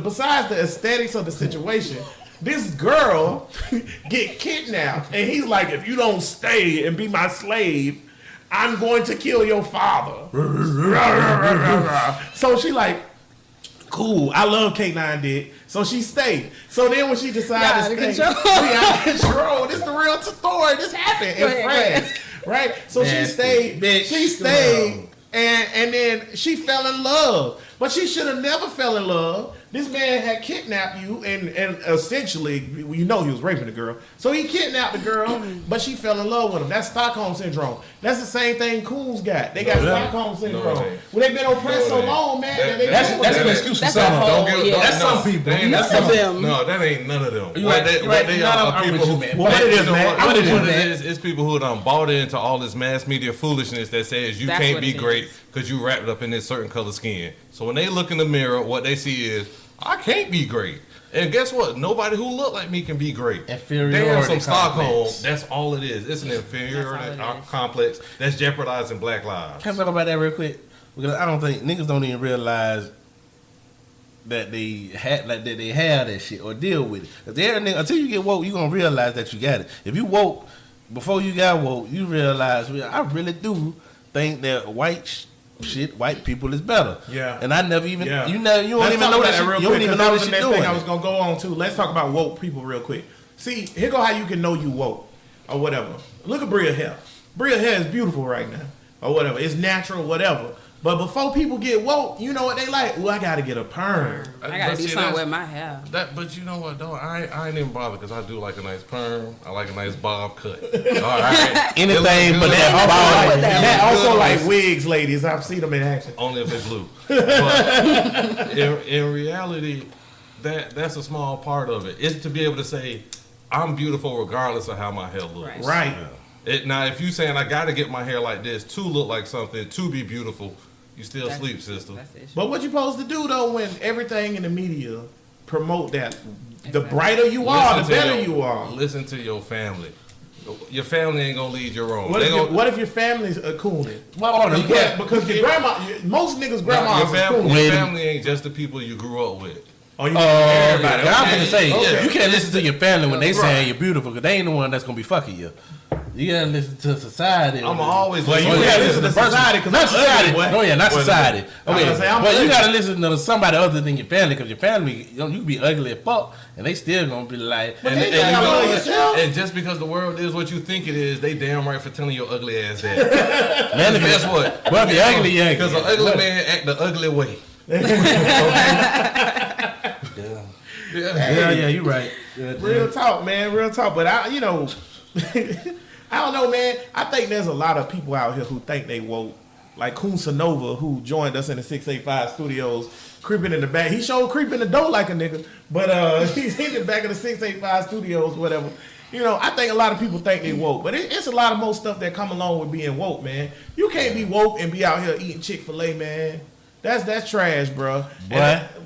besides the aesthetics of the situation, this girl get kidnapped, and he's like, if you don't stay and be my slave, I'm going to kill your father. So she like, cool, I love K9 Dick. So she stayed. So then when she decided to stay, she out of control. This is the real story. This happened in France. Right? So she stayed. She stayed. And then she fell in love. But she should have never fell in love. This man had kidnapped you and essentially, you know he was raping the girl. So he kidnapped the girl, but she fell in love with him. That's Stockholm Syndrome. That's the same thing coons got. They got Stockholm Syndrome. Well, they've been oppressed so long, man. That's an excuse for That's some. a whole, That's some people. None of them. No, that ain't none of them. You right, They are people who. What it is, man? What it is, it's people who done bought into all this mass media foolishness that says you That's can't what be it great is. because you wrapped up in this certain color skin. So when they look in the mirror, what they see is, I can't be great. And guess what? Nobody who look like me can be great. Inferiority Damn, some Stockholm. complex. That's all it is. It's an inferiority complex that's jeopardizing black lives. Can I talk about that real quick? Because I don't think niggas don't even realize that they have that shit or deal with it. Until you get woke, you gonna realize that you got it. If you woke before you got woke, you realize I really do think that white people is better. Yeah. And I never even Yeah. you don't even Let's talk know about that real you quick, don't even 'cause know that what was the shit next doing. thing I was gonna go on to. Let's talk about woke people real quick. See, here go how you can know you woke or whatever. Look at Bria hair. Bria hair is beautiful right now or whatever. It's natural, whatever. But before people get woke, you know what they like? Well, I gotta get a perm. I gotta do something with my hair. But you know what though? I ain't even bother because I do like a nice perm. I like a nice bob cut. All right. Anything but that Also, ball. that also Good. like wigs, ladies. I've seen them in action. Only if it's blue. But in reality, that's a small part of it. It's to be able to say, I'm beautiful regardless of how my hair looks. Right. Now, if you saying I got to get my hair like this to look like something, to be beautiful, you still That's- sleep, sister. That's the issue. But what you supposed to do though when everything in the media promote that? The brighter you are, the Listen to better your- you are. Listen to your family. Your family ain't gonna lead you wrong. What if your family's a cooning? Well, you can't- Because your grandma, most niggas' grandmas is cooning. your family ain't just the people you grew up with. Oh, you everybody. I'm Okay. gonna say Okay. you can't listen to your family when they Right. saying you're beautiful because they ain't the one that's gonna be fucking you. You gotta listen to society. I'm always Well, you listen gotta to listen to person. society because Not I'm society. ugly, boy. No, yeah, not Well, society. I was Okay, gonna say, I'm but you ugly. gotta listen to somebody other than your family because your family, you can be ugly as fuck and they still gonna be like. But And, then and, you gotta love you know, yourself. and just because the world is what you think it is, they damn right for telling your ugly ass that. Man, if Guess you- what? Well, if you're ugly, you're ugly. Because an ugly man act the ugly way. Yeah, you're right. Real talk, man. Real talk. But I don't know, man. I think there's a lot of people out here who think they woke. Like Kun Sanova, who joined us in the 685 studios, creeping in the back. He showed creep in the door like a nigga, but he's in the back of the 685 studios, whatever. You know, I think a lot of people think they woke, but it's a lot of more stuff that come along with being woke, man. You can't be woke and be out here eating Chick-fil-A, man. That's trash, bro.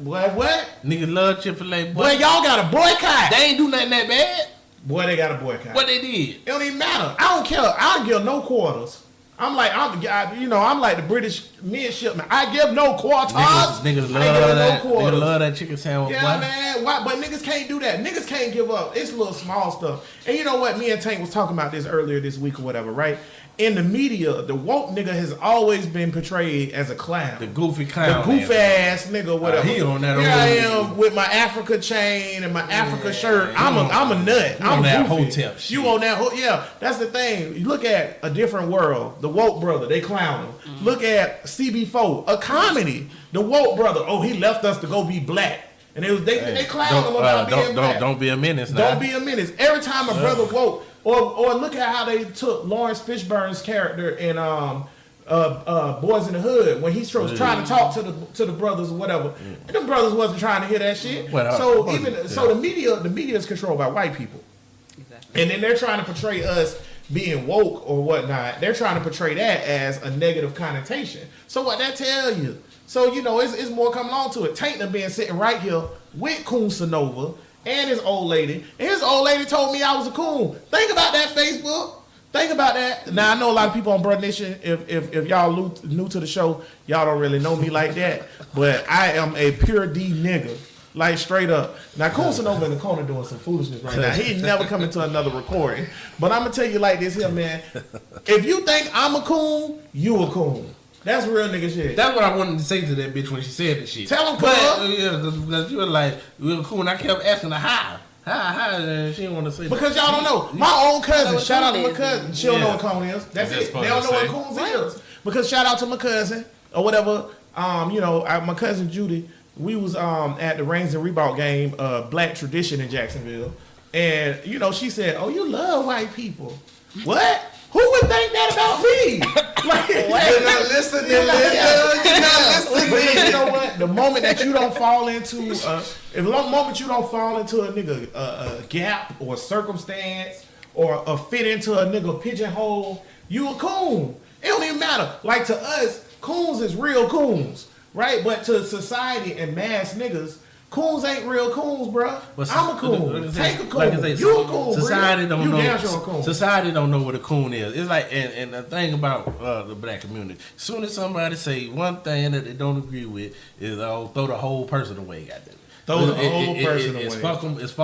What? Nigga love Chick-fil-A. Boy, y'all got a boycott. They ain't do nothing that bad. Boy, they got a boycott. What they did? It don't even matter. I don't care. I don't give no quarters. I'm like the British midshipman. I give no quarters. Niggas love that chicken sandwich. Yeah, man. Why? But niggas can't do that. Niggas can't give up. It's little small stuff. And you know what? Me and Tank was talking about this earlier this week or whatever, right? In the media, the woke nigga has always been portrayed as a clown. The goofy clown. The goofy ass nigga, whatever. He on that. Here I am with my Africa chain and my Africa shirt. I'm a nut. I'm on that goofy. hotep shit. You on that? Yeah, that's the thing. You look at A Different World. The woke brother, they clown him. Look at CB4, a comedy. The woke brother. Oh, he left us to go be black. And they clown him about being black. Don't be a menace now. Don't be a menace. Every time a brother woke, or look at how they took Lawrence Fishburne's character in Boys in the Hood when he was trying to talk to the brothers or whatever. And the brothers wasn't trying to hear that shit. The media is controlled by white people. Exactly. And then they're trying to portray us being woke or whatnot. They're trying to portray that as a negative connotation. So what that tell you? So it's more coming on to it. Tank done been sitting right here with Coon Sonova and his old lady. And his old lady told me I was a coon. Think about that, Facebook. Think about that. Now I know a lot of people on Brother Nation. If y'all new to the show, y'all don't really know me like that. But I am a pure D nigga, like straight up. Now Coon Sonova in the corner doing some foolishness right now. He ain't never coming to another recording. But I'm gonna tell you like this here, man. If you think I'm a coon, you a coon. That's real nigga shit. That's what I wanted to say to that bitch when she said that shit. Tell him, because you were like, we were cool, and I kept asking her how. She didn't want to say because y'all don't know. My own cousin, shout out to my cousin. She don't know what coon is. That's it. They don't know what coons is. Because shout out to my cousin or whatever. My cousin Judy. We was at the Reigns and Reebok game, Black Tradition in Jacksonville, and she said, "Oh, you love white people." What? Who would think that about me? Like, you're not listening, You're not listening. But you know what? The moment that you don't fall into, a nigga a gap or a circumstance or a fit into a nigga pigeonhole, you a coon. It don't even matter. Like to us, coons is real coons, right? But to society and mass niggas, coons ain't real coons, bro. I'm a coon. Take a coon. You a coon. Society don't know. Society don't know what a coon is. It's like, and the thing about the black community, as soon as somebody say one thing that they don't agree with, is throw the whole person away. Goddamn. Throw the whole person away. It's fuck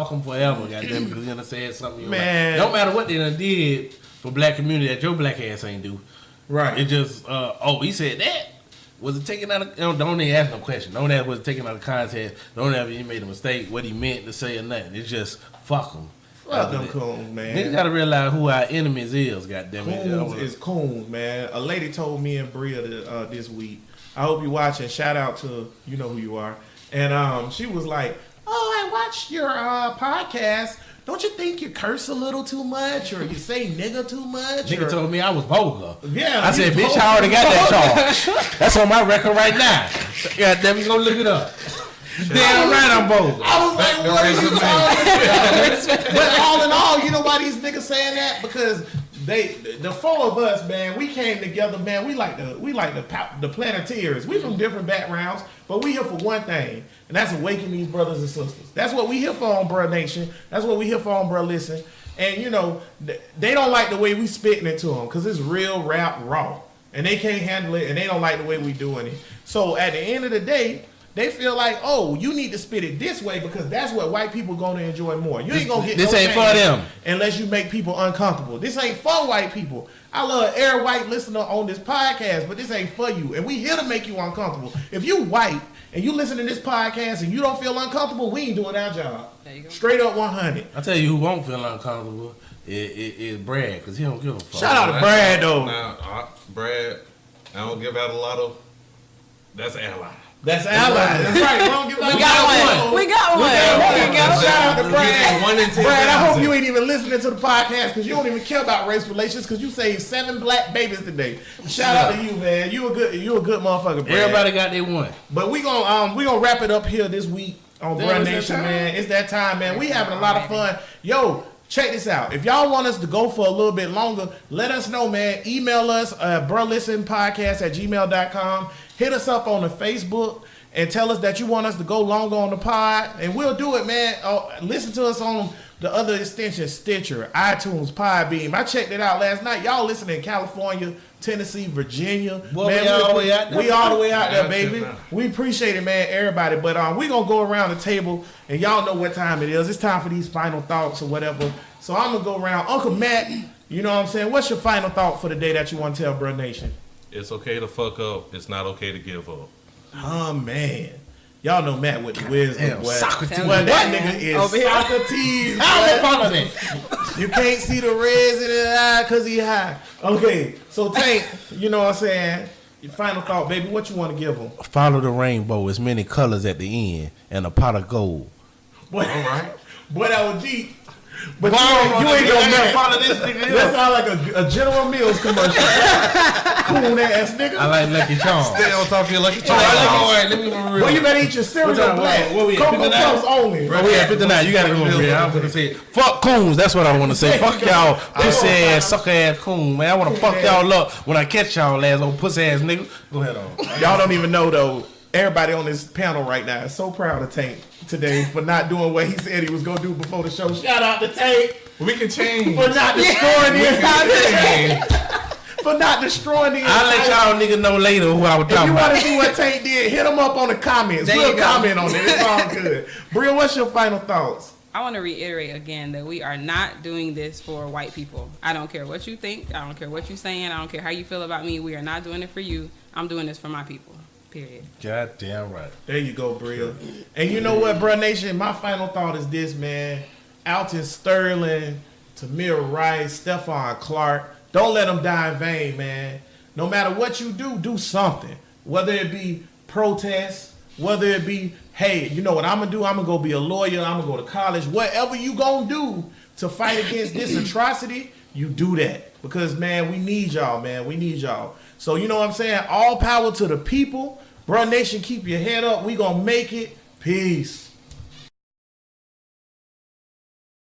them forever. Goddamn, because you done said something. Man, no matter what they done did for black community that your black ass ain't do. Right. It just he said that. Was it taken out of... Don't even ask no question. Don't ask was it taken out of context. Don't ever he made a mistake, what he meant to say or nothing. It's just, fuck them. Fuck them coons, man. Niggas gotta realize who our enemies is, goddammit. Coons is coons, man. A lady told me and Bria this week, I hope you watching, shout out to, you know who you are. And she was like, I watched your podcast. Don't you think you curse a little too much or you say nigga too much? Nigga told me I was vulgar. Yeah. I said, bitch, I already got that charge. That's on my record right now. God damn, you gonna look it up. Damn right I'm vulgar. I was like, what are you talking about? But all in all, you know why these niggas saying that? Because the four of us, man, we came together, man. We like the Planeteers. We from different backgrounds, but we here for one thing, and that's awakening these brothers and sisters. That's what we here for on Bruh Nation. That's what we here for on Bruh Listen. And they don't like the way we spitting it to them because it's real rap raw, and they can't handle it, and they don't like the way we doing it. So at the end of the day, they feel like, oh, you need to spit it this way because that's what white people gonna enjoy more. You ain't gonna get this ain't for them unless you make people uncomfortable. This ain't for white people. I love every white listener on this podcast, but this ain't for you. And we here to make you uncomfortable. If you white and you listen to this podcast and you don't feel uncomfortable, we ain't doing our job. There you go. Straight up 100. I tell you who won't feel uncomfortable is Brad because he don't give a fuck. Shout out to Brad though. Now, Brad, I don't give out a lot of. That's ally. That's ally. That's right. We got one. Shout out to Brad. Brad, I hope you ain't even listening to the podcast because you don't even care about race relations because you saved 7 black babies today. Shout out to you, man. You a good motherfucker, Brad. Everybody got their one. But we gonna wrap it up here this week on Bruh Nation, man. It's that time, man. We having a lot of fun. Yo, check this out. If y'all want us to go for a little bit longer, let us know, man. Email us bruhlistenpodcast@gmail.com. Hit us up on the Facebook and tell us that you want us to go longer on the pod, and we'll do it, man. Listen to us on the other extensions, Stitcher, iTunes, Podbeam. I checked it out last night. Y'all listening in California, Tennessee, Virginia. Boy, we all the way out there. We all the way out there, Yeah, baby. shit, nah. We appreciate it, man, everybody. But we gonna go around the table, and y'all know what time it is. It's time for these final thoughts or whatever. So I'm gonna go around. Uncle Matt, you know what I'm saying? What's your final thought for the day that you want to tell Bruh Nation? It's okay to fuck up. It's not okay to give up. Oh man. Y'all know Matt with the wisdom, Damn, boy. Socrates. Well, that nigga is Over here. Socrates. How boy. am I follow that? You can't see the reds in his eye because he high. Okay, so Tank, you know what I'm saying? Your final thought, baby. What you want to give him? Follow the rainbow. As many colors at the end and a pot of gold. Boy, all right. Boy, that was deep. But Wow, you ain't gonna Matt. follow this nigga. That sound like a General Mills commercial. Cool ass nigga. I like Lucky Charms. Stay on top of your lucky All charm. right, let me be real. Well, you better eat your cereal What time? black. Where we at? Cocoa 59? Puffs only. Bro, we at 59. You gotta go over here. I'm gonna say, fuck coons. That's what I want to say. Fuck y'all, pussy ass, sucker ass coon, man. I want to fuck y'all up when I catch y'all ass old pussy ass nigga. Go ahead on. Y'all don't even know though. Everybody on this panel right now is so proud of Tank today for not doing what he said he was gonna do before the show. Shout out to Tank We can change. for not destroying the entire for not destroying the I'll let y'all nigga know later who I was If you talking want to about. see what Tank did, hit him up on the comments. There We'll you go. comment on it. It's all good. Bria, what's your final thoughts? I want to reiterate again that we are not doing this for white people. I don't care what you think. I don't care what you're saying. I don't care how you feel about me. We are not doing it for you. I'm doing this for my people. Period. God damn right. There you go, Bria. And you know what, Bruh Nation? My final thought is this, man. Alton Sterling, Tamir Rice, Stephon Clark. Don't let them die in vain, man. No matter what you do, do something. Whether it be protest, whether it be, hey, you know what I'm going to do? I'm going to go be a lawyer. I'm going to go to college. Whatever you going to do to fight against this atrocity, you do that. Because, man, we need y'all, man. We need y'all. So, you know what I'm saying? All power to the people. Bruh Nation, keep your head up. We going to make it. Peace.